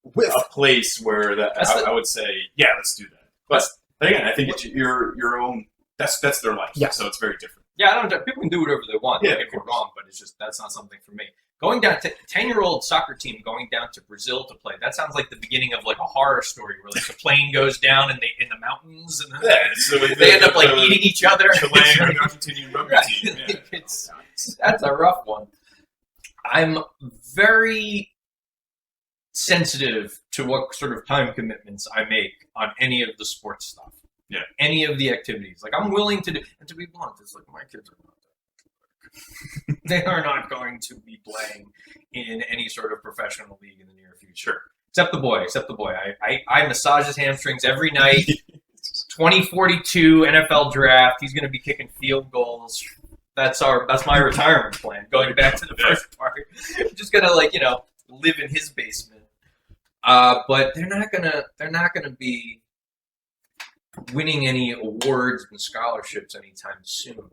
a place where I would say, yeah, let's do that. But again, I think it's your own. That's their life. Yeah. So it's very different. Yeah, people can do whatever they want. Yeah, Don't get me wrong, but it's just that's not something for me. Going down to 10-year-old soccer team going down to Brazil to play. That sounds like the beginning of like a horror story where like the plane goes down and they in the mountains and then So they end up like eating each other. Chilean or Argentinian rugby Right. team. Yeah. That's a rough one. I'm very sensitive to what sort of time commitments I make on any of the sports stuff. Yeah. Any of the activities. Like I'm willing to do, and to be blunt, it's like my kids are not that. They are not going to be playing in any sort of professional league in the near future. Except the boy. I massage his hamstrings every night. 2042 NFL draft. He's going to be kicking field goals. That's my retirement plan. Going back to the first part, I'm just gonna live in his basement. But they're not gonna be winning any awards and scholarships anytime soon.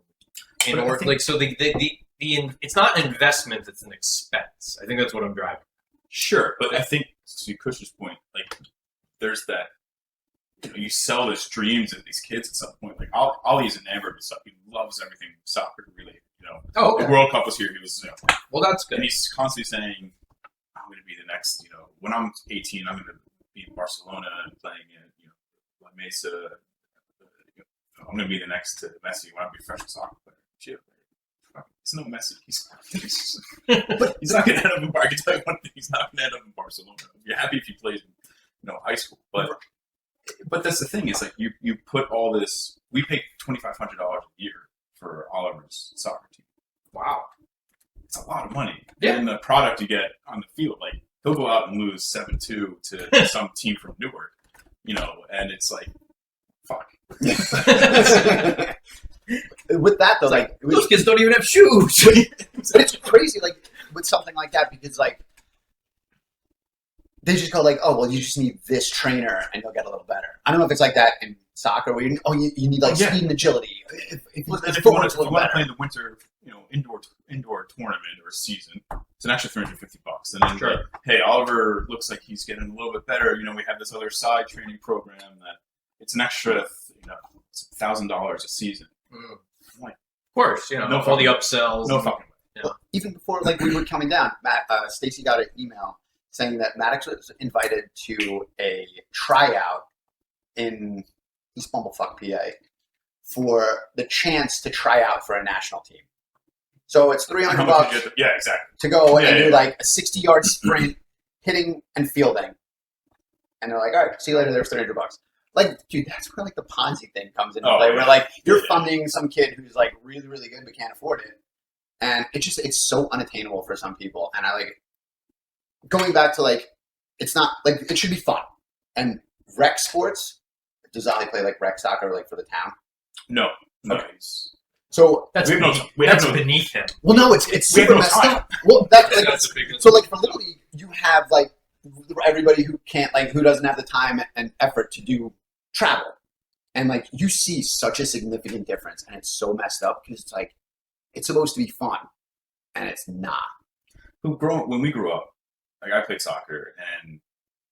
It's not an investment; it's an expense. I think that's what I'm driving. Sure, but I think to Cush's point, like there's that you sell those dreams of these kids at some point. Like Ollie's enamored with stuff. He loves everything soccer related. Oh, okay. The World Cup was here. He was, Well, that's good. and he's constantly saying, "I'm going to be the next. When I'm 18, I'm going to be in Barcelona and playing in, La Mesa. I'm going to be the next Messi when I'm a professional soccer player." Shit, it's no Messi. He's not going to end up in. I can tell you one thing: he's not going to end up in Barcelona. You're happy if he plays in, high school, but that's the thing. Is like you put all this we pay $2,500 a year for Oliver's soccer team. Wow. It's a lot of money. Yeah. And the product you get on the field, like he'll go out and lose 7-2 to some team from Newark, and it's like, fuck. With that though, like Those kids don't even have shoes. but it's crazy, like with something like that, because like they just go like, oh well, you just need this trainer and you'll get a little better. I don't know if it's like that in soccer where you need like speed and agility. If Well, if if you want football's a to little play better. in the winter, indoor tournament or season, it's an extra $350. And then, Sure. like, hey, Oliver looks like he's getting a little bit better. We have this other side training program that it's an extra, it's $1,000 a season. Of course, No all fucking- the upsells. No fucking way. Well, even before like we were coming down, Stacy got an email saying that Maddox was invited to a tryout in East Bumblefuck, PA, for the chance to try out for a national team. So it's How $300 much did you have to- yeah, exactly. to go Yeah, and do yeah. like a 60-yard sprint, hitting and fielding. And they're like, all right, see you later. There's $300. Like, dude, that's where like the Ponzi thing comes into Oh, play. yeah. Where like you're Yeah. funding some kid who's like really, really good but can't afford it, and it's so unattainable for some people. And I like going back to like it's not like it should be fun. And rec sports, does Ali play like rec soccer like for the town? No. Okay. He's- So That's We have no- beneath, we have that's no- beneath him. well, no, it's We have super no messed time. up. Well, that like That's a big. so like for Little League, you have like everybody who can't like who doesn't have the time and effort to do travel, and like you see such a significant difference, and it's so messed up because it's like it's supposed to be fun, and it's not. When we grew up, like I played soccer, and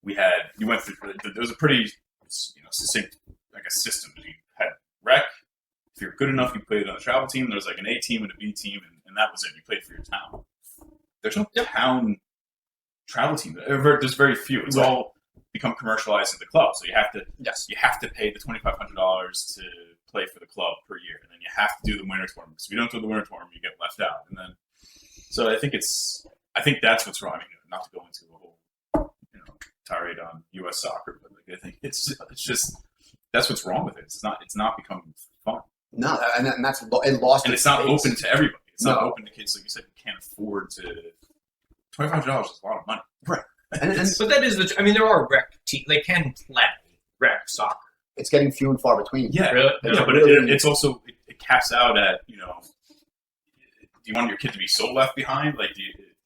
you went through. There was a pretty, succinct, like a system. You had rec. If you're good enough, you played on a travel team. There was like an A team and a B team, and that was it. You played for your town. There's no town travel team. There's very few. It's Right. all become commercialized at the club. So you have to pay the $2,500 to play for the club per year, and then you have to do the winter tournament. So if you don't do the winter tournament, you get left out. And then, so I think that's what's wrong. I mean, not to go into a whole tirade on U.S. soccer, but like I think it's just that's what's wrong with it. It's not becoming fun, No, and that's it lost. and it's not face. open to everybody. It's not No. open to kids like you said who can't afford to. $2,500 is a lot of money. And But that is there are rec teams. They can play rec soccer. it's getting few and far between. Yeah, Really? yeah, but really- it's also it caps out at do you want your kid to be so left behind? Like,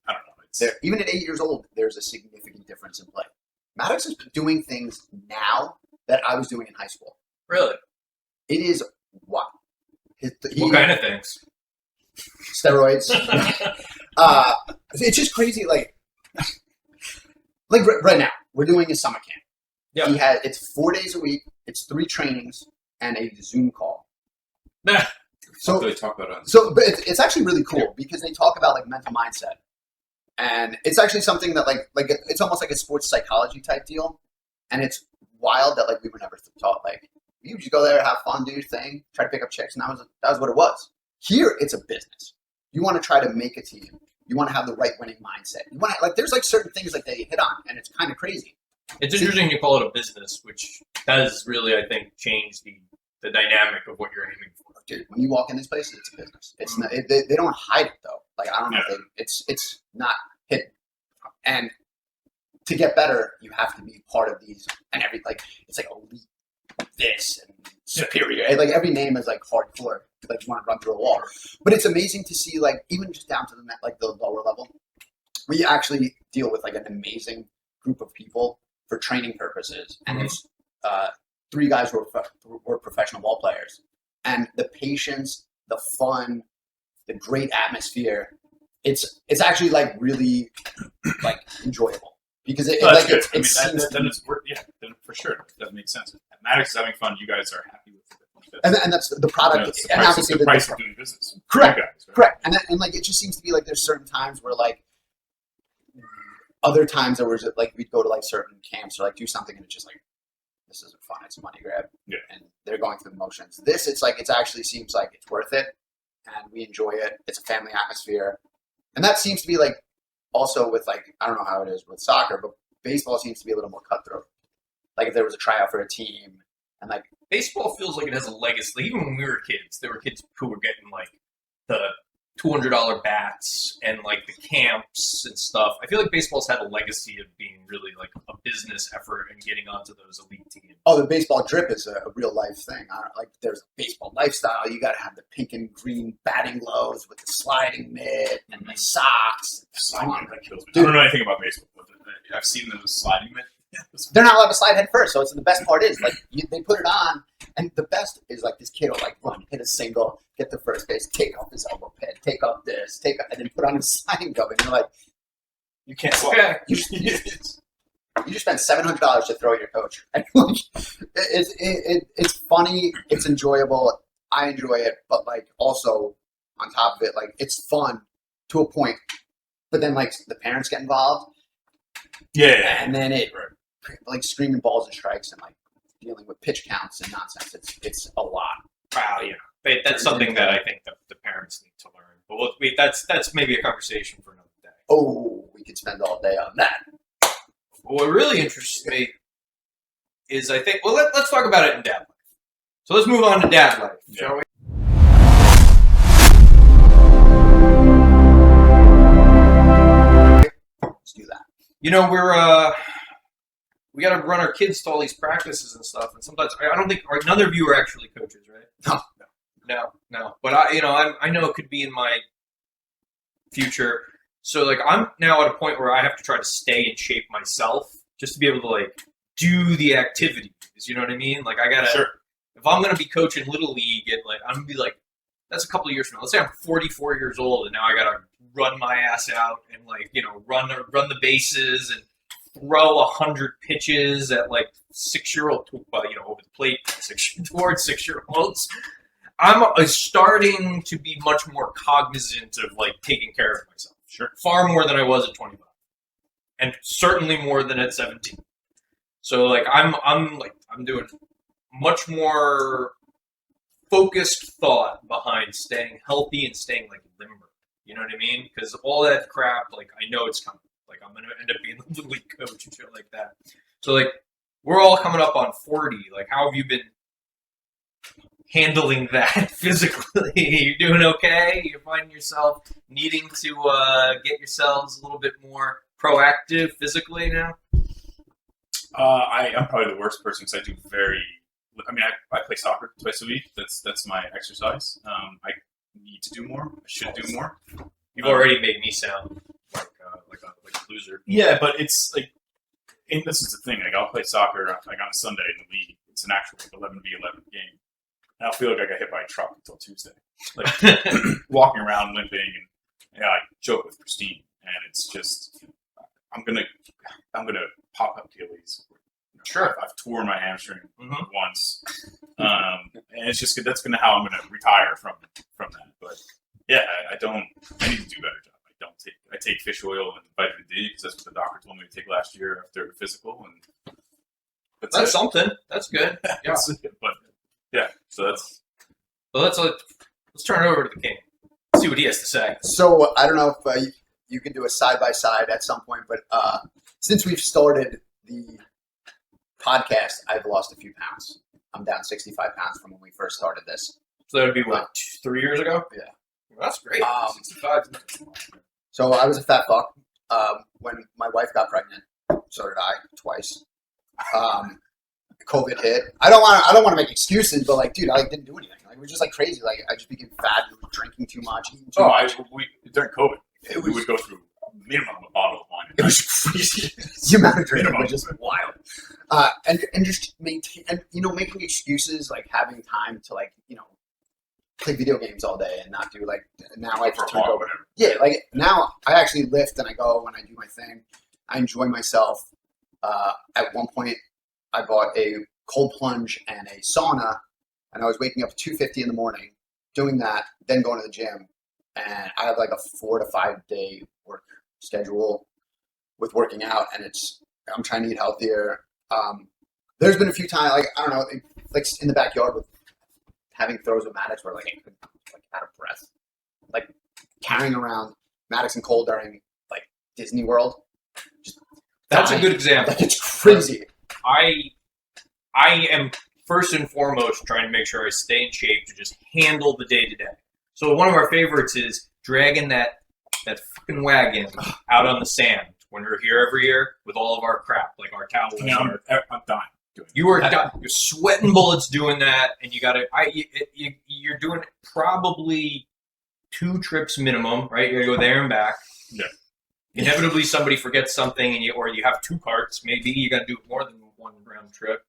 I don't know. Even at 8 years old, there's a significant difference in play. Maddox is doing things now that I was doing in high school. Really? It is what? What kind of things? Steroids. It's just crazy. Like right now, we're doing a summer camp. Yeah. It's 4 days a week. It's 3 trainings and a Zoom call. What So do they talk about on? but it's actually really cool because they talk about like mental mindset, and it's actually something that like it's almost like a sports psychology type deal, and it's wild that like we were never taught like you just go there, have fun, do your thing, try to pick up chicks, and that was what it was. Here, it's a business. You want to try to make a team. You want to have the right winning mindset. You want to like there's like certain things like they hit on, and it's kind of crazy. It's interesting you call it a business, which does really, I think, change the dynamic of what you're aiming for. Dude, when you walk in these places, it's a business. It's not, they don't hide it though. Like I don't know, Yeah. it's not hidden. And to get better, you have to be part of these and it's like elite this and superior. And, like every name is like hardcore. Like you want to run through a wall. But it's amazing to see like even just down to the lower level, we actually deal with like an amazing group of people for training purposes. And there's 3 guys who were professional ball players. And the patience, the fun, the great atmosphere, it's actually like really like enjoyable because it No, that's like good. it seems then it's worth. Yeah, then for sure that makes sense. Maddox is having fun. You guys are happy with it. and that's the product. It's and obviously the price of doing business. Correct. You guys, right? correct. And like it just seems to be like there's certain times where like other times there was like we'd go to like certain camps or like do something and it's just like this isn't fun. It's a money grab. Yeah. And they're going through the motions. This, it's like, it actually seems like it's worth it and we enjoy it. It's a family atmosphere. And that seems to be like also with like, I don't know how it is with soccer, but baseball seems to be a little more cutthroat. Like if there was a tryout for a team and like baseball feels like it has a legacy. Even when we were kids, there were kids who were getting like the $200 bats and like the camps and stuff. I feel like baseball's had a legacy of being really like a business effort and getting onto those elite teams. Oh, the baseball drip is a real life thing. There's a baseball lifestyle. You got to have the pink and green batting gloves with the sliding mitt and the socks. Sliding mitt, that kills me. I don't know anything about baseball, but I've seen those sliding mitt. They're not allowed to slide head first, so it's the best part is like they put it on, and the best is like this kid will like run, hit a single, get to first base, take off his elbow pad, take off this, and then put on his sliding glove, and you're like, you can't slide. You just spent $700 to throw at your coach. And like, it's funny, it's enjoyable, I enjoy it, but like also on top of it, like it's fun to a point, but then like the parents get involved. Yeah. And then it like screaming balls and strikes and like dealing with pitch counts and nonsense. It's a lot. Wow, yeah. But that's something that I think the parents need to learn. But that's maybe a conversation for another day. Oh, we could spend all day on that. What really interests me is I think, well, let's talk about it in dad life. So let's move on to dad life, shall we? Let's do that. You know, we got to run our kids to all these practices and stuff, and sometimes I don't think none of you are actually coaches, right? No. But I know it could be in my future. So like I'm now at a point where I have to try to stay in shape myself just to be able to like do the activities. You know what I mean? Like I gotta. Sure. If I'm gonna be coaching little league, I'm gonna be like, that's a couple of years from now. Let's say I'm 44 years old and now I gotta run my ass out and like run the bases and throw 100 pitches at like 6-year-old, over the plate towards 6-year-olds. I'm starting to be much more cognizant of like taking care of myself. Sure. Far more than I was at 25, and certainly more than at 17. So like I'm doing much more focused thought behind staying healthy and staying like limber. You know what I mean? Because all that crap, like I know it's coming. Like I'm gonna end up being a little league coach and shit like that. So like we're all coming up on 40. Like how have you been handling that physically? You doing okay? You're finding yourself needing to get yourselves a little bit more proactive physically now? I'm probably the worst person because I play soccer twice a week. That's my exercise. I need to do more. I should do more. You've already made me sound like a loser. Yeah, but it's like, and this is the thing. Like I'll play soccer like on a Sunday in the league. It's an actual 11v11 game. And I'll feel like I got hit by a truck until Tuesday. Like walking around limping and I joke with Christine and it's just I'm gonna pop up Achilles. Sure. I've torn my hamstring once. And it's just that's how I'm gonna retire from that. But yeah, I need to do a better job. I take fish oil and vitamin D because that's what the doctor told me to take last year after the physical, and that's something. That's good. Yeah. But yeah, so that's. Well, let's turn it over to the king. See what he has to say. So I don't know if you can do a side by side at some point, but since we've started the podcast, I've lost a few pounds. I'm down 65 pounds from when we first started this. So that would be what, 3 years ago? Yeah. Well, that's great. 65. So I was a fat fuck when my wife got pregnant. So did I, twice. COVID hit. I don't want to make excuses, but like, dude, I didn't do anything. Like, we're just like crazy. Like, I just became fat, drinking too much, eating too much. During COVID, we would go through minimum a bottle of wine. It was crazy. The amount of drinking was just wild. And just maintain, and making excuses, like having time to like, play video games all day and not do like, now I just turn over. Yeah, like now I actually lift and I go and I do my thing. I enjoy myself. At one point, I bought a cold plunge and a sauna, and I was waking up at 2:50 in the morning, doing that, then going to the gym. And I have like a 4 to 5 day work schedule with working out, and I'm trying to eat healthier. There's been a few times, like I don't know, like in the backyard with having throws with Maddox where like I could like out of breath, like carrying around Maddox and Cole during like Disney World. That's a good example. Like, it's crazy. I am first and foremost trying to make sure I stay in shape to just handle the day to day. So one of our favorites is dragging that fucking wagon out on the sand when we're here every year with all of our crap, like our towels. I'm dying. You're sweating bullets doing that, and you're doing probably 2 trips minimum, right? You gotta go there and back. Yeah. Inevitably, somebody forgets something, and or you have 2 carts. Maybe you got to do it more than 1 round trip.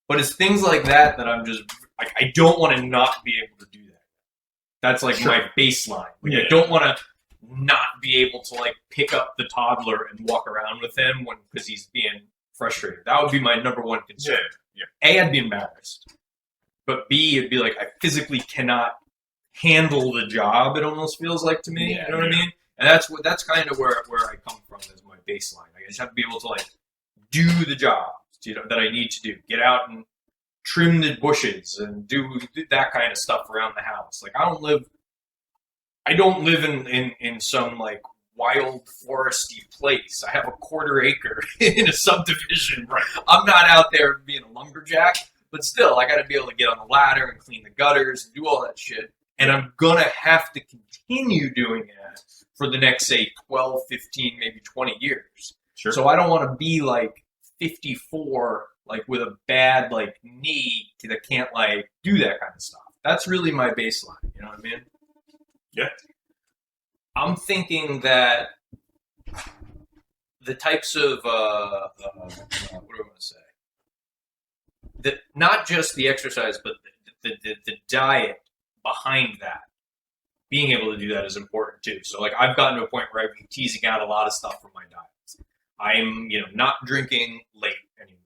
But it's things like that that I'm just like, I don't want to not be able to do that. That's like my baseline. Like, I don't want to not be able to like pick up the toddler and walk around with him because he's being frustrated. That would be my number 1 concern. Yeah. A, I'd be embarrassed. But B, it'd be like I physically cannot handle the job. It almost feels like to me. You know what I mean? And that's kind of where I come from as my baseline. I just have to be able to like do the job, that I need to do. Get out and trim the bushes and do that kind of stuff around the house. Like I don't live in some like wild foresty place. I have a 1/4 acre in a subdivision. Right. I'm not out there being a lumberjack, but still I got to be able to get on the ladder and clean the gutters and do all that shit. And I'm gonna have to continue doing that for the next, say, 12, 15, maybe 20 years. Sure. So I don't want to be like 54, like with a bad like knee that can't like do that kind of stuff. That's really my baseline. You know what I mean? Yeah. I'm thinking that the types of what do I want to say? That not just the exercise, but the diet behind that. Being able to do that is important too. So like I've gotten to a point where I've been teasing out a lot of stuff from my diet. I'm, not drinking late anymore,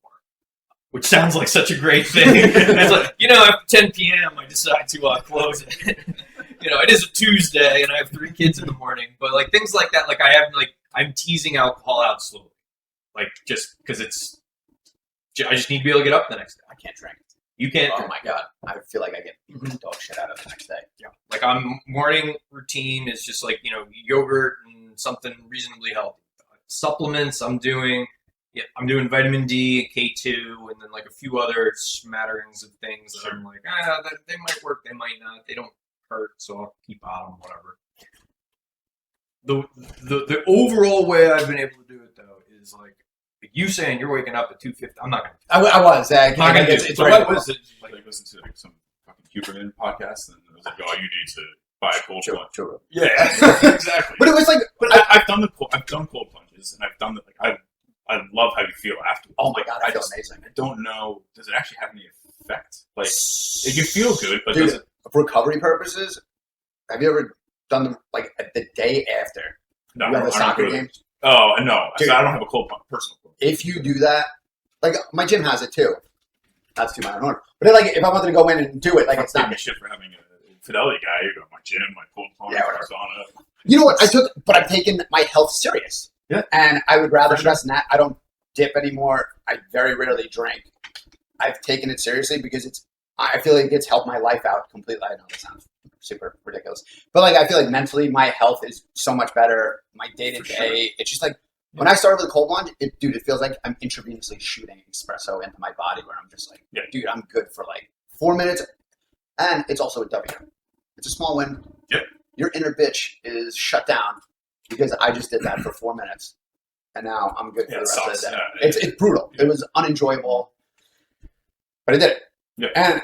which sounds like such a great thing. It's like, after 10 p.m. I decide to close it. It is a Tuesday and I have 3 kids in the morning, but like things like that, like I'm teasing alcohol out slowly, like just because I just need to be able to get up the next day. I can't drink. You can't. Oh my god, I feel like I get beaten dog shit out of the next day. Yeah, like morning routine is just like yogurt and something reasonably healthy. Supplements I'm doing vitamin D, K2, and then like a few other smatterings of things that I'm like, they might work, they might not, they don't hurt, so I'll keep on them, whatever. The overall way I've been able to do it though is like you saying you're waking up at 2:50. I'm not gonna. I was. I'm not gonna do it. So what was it? Like listen to like some fucking Huberman podcast, and it was like, you need to buy a cold plunge. Sure. Yeah, exactly. But it was like, I've done cold plunges, and I've done like I love how you feel afterwards. Oh my god, I feel amazing. I don't know. Does it actually have any effect? Like you feel good, but dude, does it? For recovery purposes, have you ever done them like the day after? No, you have a soccer game. Oh no, Dude, I don't have a cold plunge, personal cold. If you do that, like my gym has it too. That's too my own order. But like, if I wanted to go in and do it, like it's not me shit for having a fidelity guy. You go my gym, my cold plunge, my sauna. You know what? But I've taken my health serious. Yeah. And I would rather stress in that. I don't dip anymore. I very rarely drink. I've taken it seriously because I feel like it's helped my life out completely. I know that sounds super ridiculous, but like I feel like mentally my health is so much better. My day to day, it's just like when I started with a cold plunge, it feels like I'm intravenously shooting espresso into my body, where I'm just like, dude, I'm good for like 4 minutes, and it's also a W. It's a small win. Yeah. Your inner bitch is shut down because I just did that for 4 minutes, and now I'm good for the rest of the day. It's brutal. Yeah. It was unenjoyable, but I did it. Yeah. And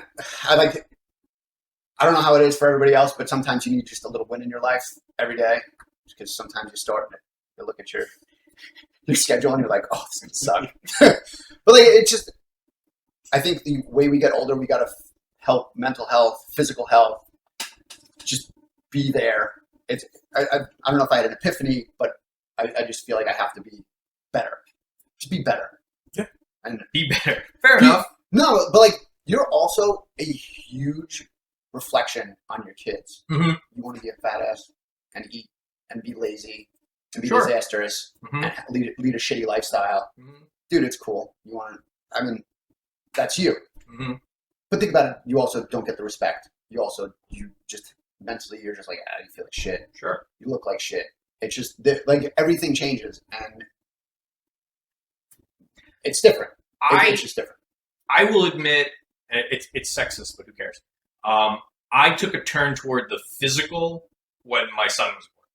I don't know how it is for everybody else, but sometimes you need just a little win in your life every day, because sometimes you start and you look at your schedule and you're like, oh, this is gonna suck. But like, it's just, I think the way we get older, we gotta help mental health, physical health, just be there. I don't know if I had an epiphany, but I just feel like I have to be better. Just be better. Yeah. And be better. Fair enough. No, but like, you're also a huge reflection on your kids. Mm-hmm. You want to be a fat ass and eat and be lazy and be disastrous and lead a shitty lifestyle. Mm-hmm. Dude, it's cool. That's you. Mm-hmm. But think about it. You also don't get the respect. You just mentally, you're just like, you feel like shit. Sure. You look like shit. It's just like everything changes and it's different. It's just different. I will admit, and it's sexist, but who cares? I took a turn toward the physical when my son was born.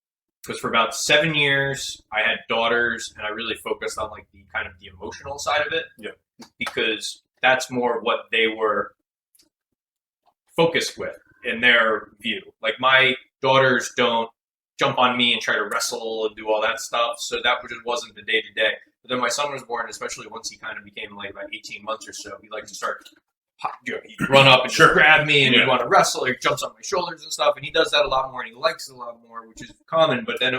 Because for about 7 years, I had daughters, and I really focused on like the kind of the emotional side of it. Yeah. Because that's more what they were focused with in their view. Like my daughters don't jump on me and try to wrestle and do all that stuff. So that just wasn't the day to day. But then my son was born, especially once he kind of became like about 18 months or so, he liked to start, he'd run up and just grab me and he'd want to wrestle, or he jumps on my shoulders and stuff. And he does that a lot more and he likes it a lot more, which is common. But then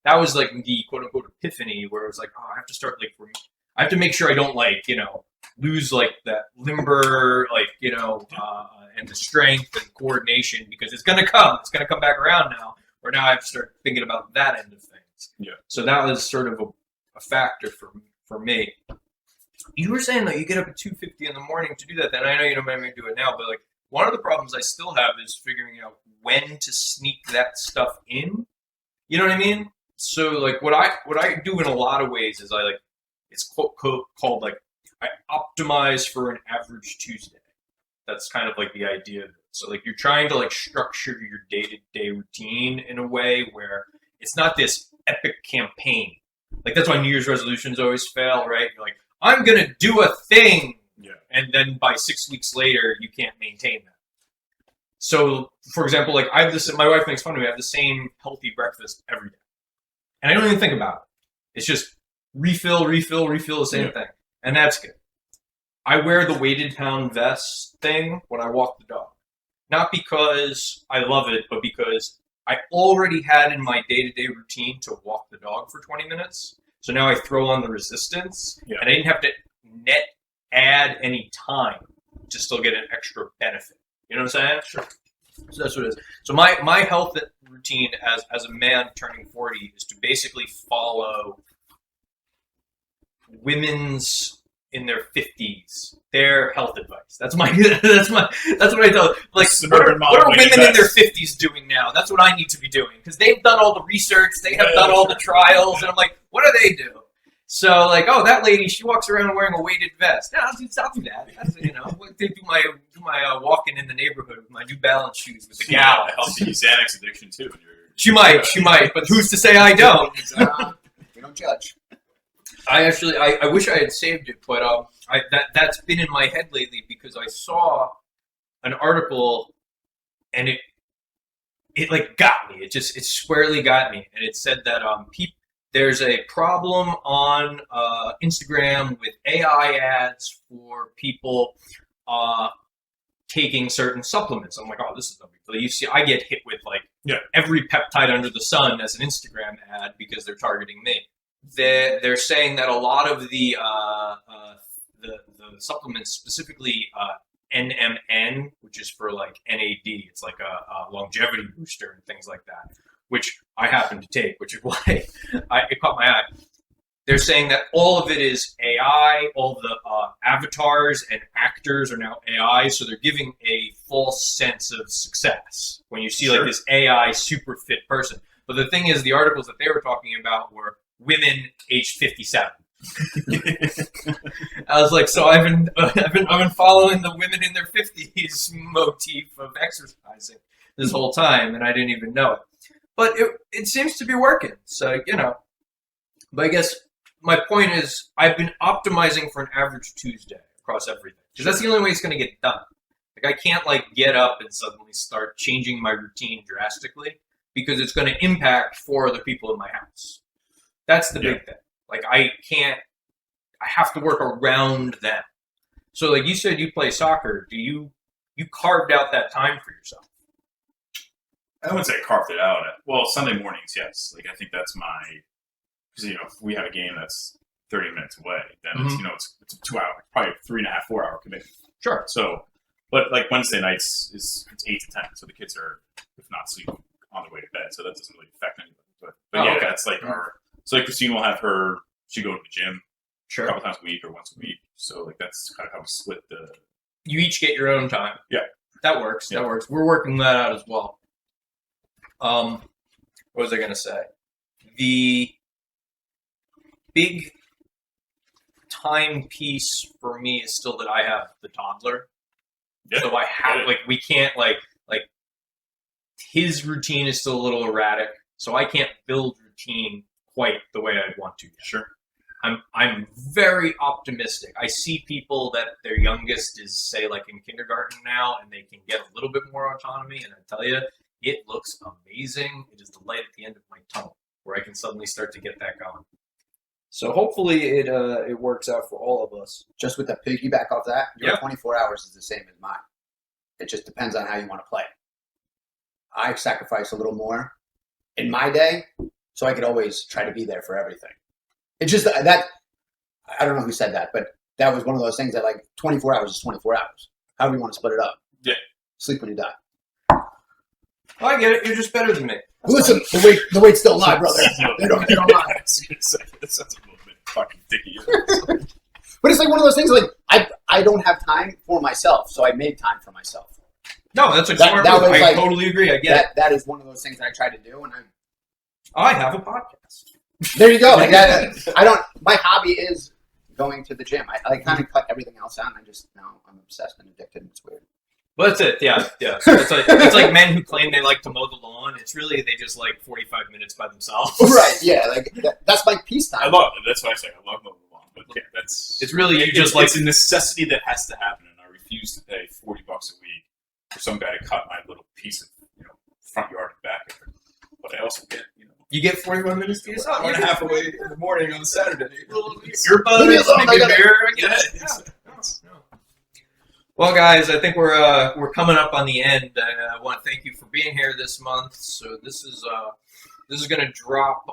that was like the quote unquote epiphany where it was like, oh, I have to start like, I have to make sure I don't like, lose like that limber, like, and the strength and coordination, because it's going to come back around now. Or now I have to start thinking about that end of things. Yeah. So that was sort of a factor for me. You were saying that you get up at 2:50 in the morning to do that. Then I know you don't mind me do it now, but like one of the problems I still have is figuring out when to sneak that stuff in. You know what I mean? So like what I do in a lot of ways is it's called like I optimize for an average Tuesday. That's kind of like the idea of it. So like you're trying to like structure your day-to-day routine in a way where it's not this epic campaign. Like that's why New Year's resolutions always fail, right? You're like, I'm going to do a thing. Yeah. And then by 6 weeks later, you can't maintain that. So for example, like my wife makes fun of me. I have the same healthy breakfast every day. And I don't even think about it. It's just refill the same thing. And that's good. I wear the weighted pound vest thing when I walk the dog. Not because I love it, but because I already had in my day-to-day routine to walk the dog for 20 minutes. So now I throw on the resistance, and I didn't have to add any time to still get an extra benefit. You know what I'm saying? Sure. So that's what it is. So my health routine as a man turning 40 is to basically follow women's in their 50s, their health advice. That's what I tell. Like, what are women in their 50s doing now? That's what I need to be doing, because they've done all the research, they have done all the trials, and I'm like, what do they do? So like, oh, that lady, she walks around wearing a weighted vest. Yeah, I'll do that. They do my walking in the neighborhood with my New Balance shoes with the gal. It helps you Xanax addiction too. She might, but who's to say I don't? We don't judge. I wish I had saved it, but that's been in my head lately because I saw an article and it like got me. It squarely got me, and it said that there's a problem on Instagram with AI ads for people taking certain supplements. I'm like, oh, this is no big deal. You see, I get hit with like every peptide under the sun as an Instagram ad because they're targeting me. They're saying that a lot of the supplements, specifically NMN, which is for like NAD, it's like a longevity booster and things like that, which I happen to take, which is why it caught my eye. They're saying that all of it is AI, all the avatars and actors are now AI, so they're giving a false sense of success when you see like this AI super fit person. But the thing is, the articles that they were talking about were women aged 57. I was like, so I've been following the women in their 50s motif of exercising this whole time, and I didn't even know it. But it seems to be working. So but I guess my point is, I've been optimizing for an average Tuesday across everything, because that's the only way it's going to get done. Like I can't like get up and suddenly start changing my routine drastically, because it's going to impact 4 other people in my house. That's the big thing. Like I have to work around them. So like you said, you play soccer. Do you carved out that time for yourself? I wouldn't say carved it out. Well, Sunday mornings, yes. Like I think that's because if we have a game that's 30 minutes away, then it's a 2 hour, probably 3.5, 4 hour commitment. Sure. So, but like Wednesday nights it's 8 to 10, so the kids are, if not sleeping, on their way to bed. So that doesn't really affect anybody. But that's like our. So like Christine will have she go to the gym a couple times a week or once a week. So like that's kind of how we split the. You each get your own time. Yeah. That works. Yeah. That works. We're working that out as well. What was I going to say? The big time piece for me is still that I have the toddler. Yeah. So I have we can't like his routine is still a little erratic, so I can't build routine quite the way I'd want to. Sure. I'm very optimistic. I see people that their youngest is, say, like in kindergarten now, and they can get a little bit more autonomy. And I tell you, it looks amazing. It is the light at the end of my tunnel, where I can suddenly start to get that going. So hopefully it works out for all of us. Just with the piggyback off that, your Yeah. 24 hours is the same as mine. It just depends on how you want to play. I sacrifice a little more in my day, so I could always try to be there for everything. It's just that, I don't know who said that, but that was one of those things that 24 hours is 24 hours. How do we want to split it up? Yeah. Sleep when you die. Oh, I get it. You're just better than me. Listen, the weight's still alive, brother. They don't lie. That sounds a little bit fucking dicky. But it's like one of those things, I don't have time for myself, so I made time for myself. No, that's a That- smart that move. was I like- totally agree. I get it. That is one of those things that I try to do, and I have a podcast. there you go. My hobby is going to the gym. I kind of cut everything else out, and I'm obsessed and addicted. It's weird. Well, that's it. Yeah. So it's like men who claim they like to mow the lawn. It's really they just like 45 minutes by themselves. Right? Yeah. That's like peace I time. love it. That's why I say I love mowing the lawn. But yeah, It's really you just like it's a necessity that has to happen, and I refuse to pay $40 a week for some guy to cut my little piece of front yard and back of it. But I also get you get 45 minutes to yourself. hour and a half away in the morning on Saturday. Earbuds, Leave me alone, maybe I a gotta- beer. Yeah. Well, guys, I think we're coming up on the end. I want to thank you for being here this month. So this is going to drop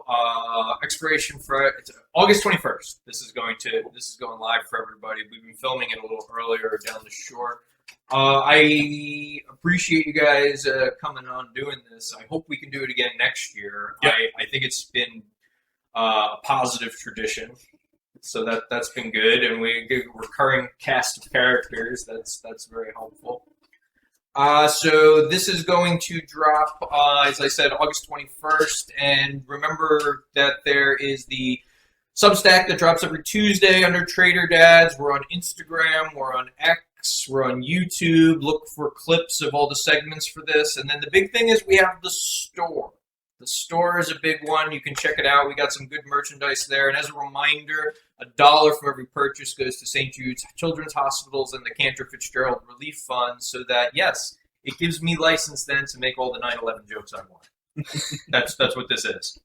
expiration for it's August 21st. This is going live for everybody. We've been filming it a little earlier down the shore. I appreciate you guys coming on doing this. I hope we can do it again next year. Yeah. I think it's been a positive tradition. So that's been good, and we get a recurring cast of characters. That's very helpful. So this is going to drop, as I said, August 21st. And remember that there is the Substack that drops every Tuesday under Trader Dads. We're on Instagram. We're on X. We're on YouTube. Look for clips of all the segments for this. And then the big thing is we have the store. The store is a big one. You can check it out. We got some good merchandise there. And as a reminder, $1 from every purchase goes to St. Jude's Children's Hospitals and the Cantor Fitzgerald Relief Fund, so that, yes, it gives me license then to make all the 9/11 jokes I want. That's what this is.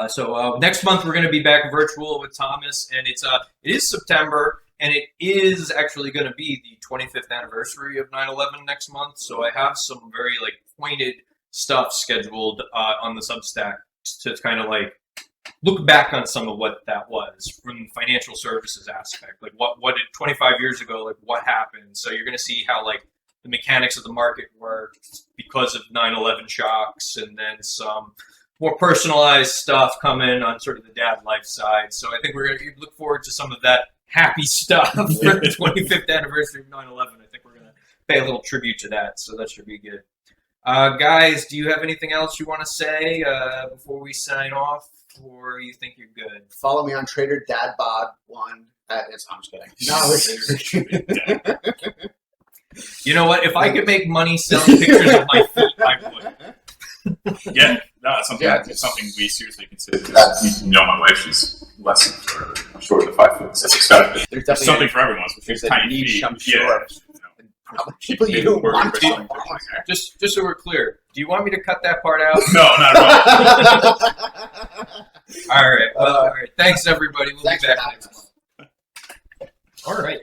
So next month we're going to be back virtual with Thomas, and it is September, and it is actually going to be the 25th anniversary of 9/11 next month. So I have some very pointed stuff scheduled on the Substack to kind of look back on some of what that was from the financial services aspect. What did 25 years ago, what happened? So you're going to see how the mechanics of the market worked because of 9/11 shocks, and then some more personalized stuff coming on sort of the dad life side. So I think we're going to look forward to some of that happy stuff for the 25th anniversary of 9/11. I think we're going to pay a little tribute to that. So that should be good. Guys, do you have anything else you want to say before we sign off, or you think you're good? Follow me on Trader Dad Bod 1. I'm just kidding. No, You know what? If I could make money selling pictures of my feet, I would. Yeah, no, it's something. Yeah, It's something we seriously consider. My wife, she's less than short of 5 foot 6. There's There's definitely something for everyone. So there's she's a tiny niche, feet. I'm sure. Probably people She's you working want for to something. Just so we're clear, do you want me to cut that part out? No, not at all. All right. Well, all right. Thanks, everybody. We'll Thanks be for back having next us. month. All right.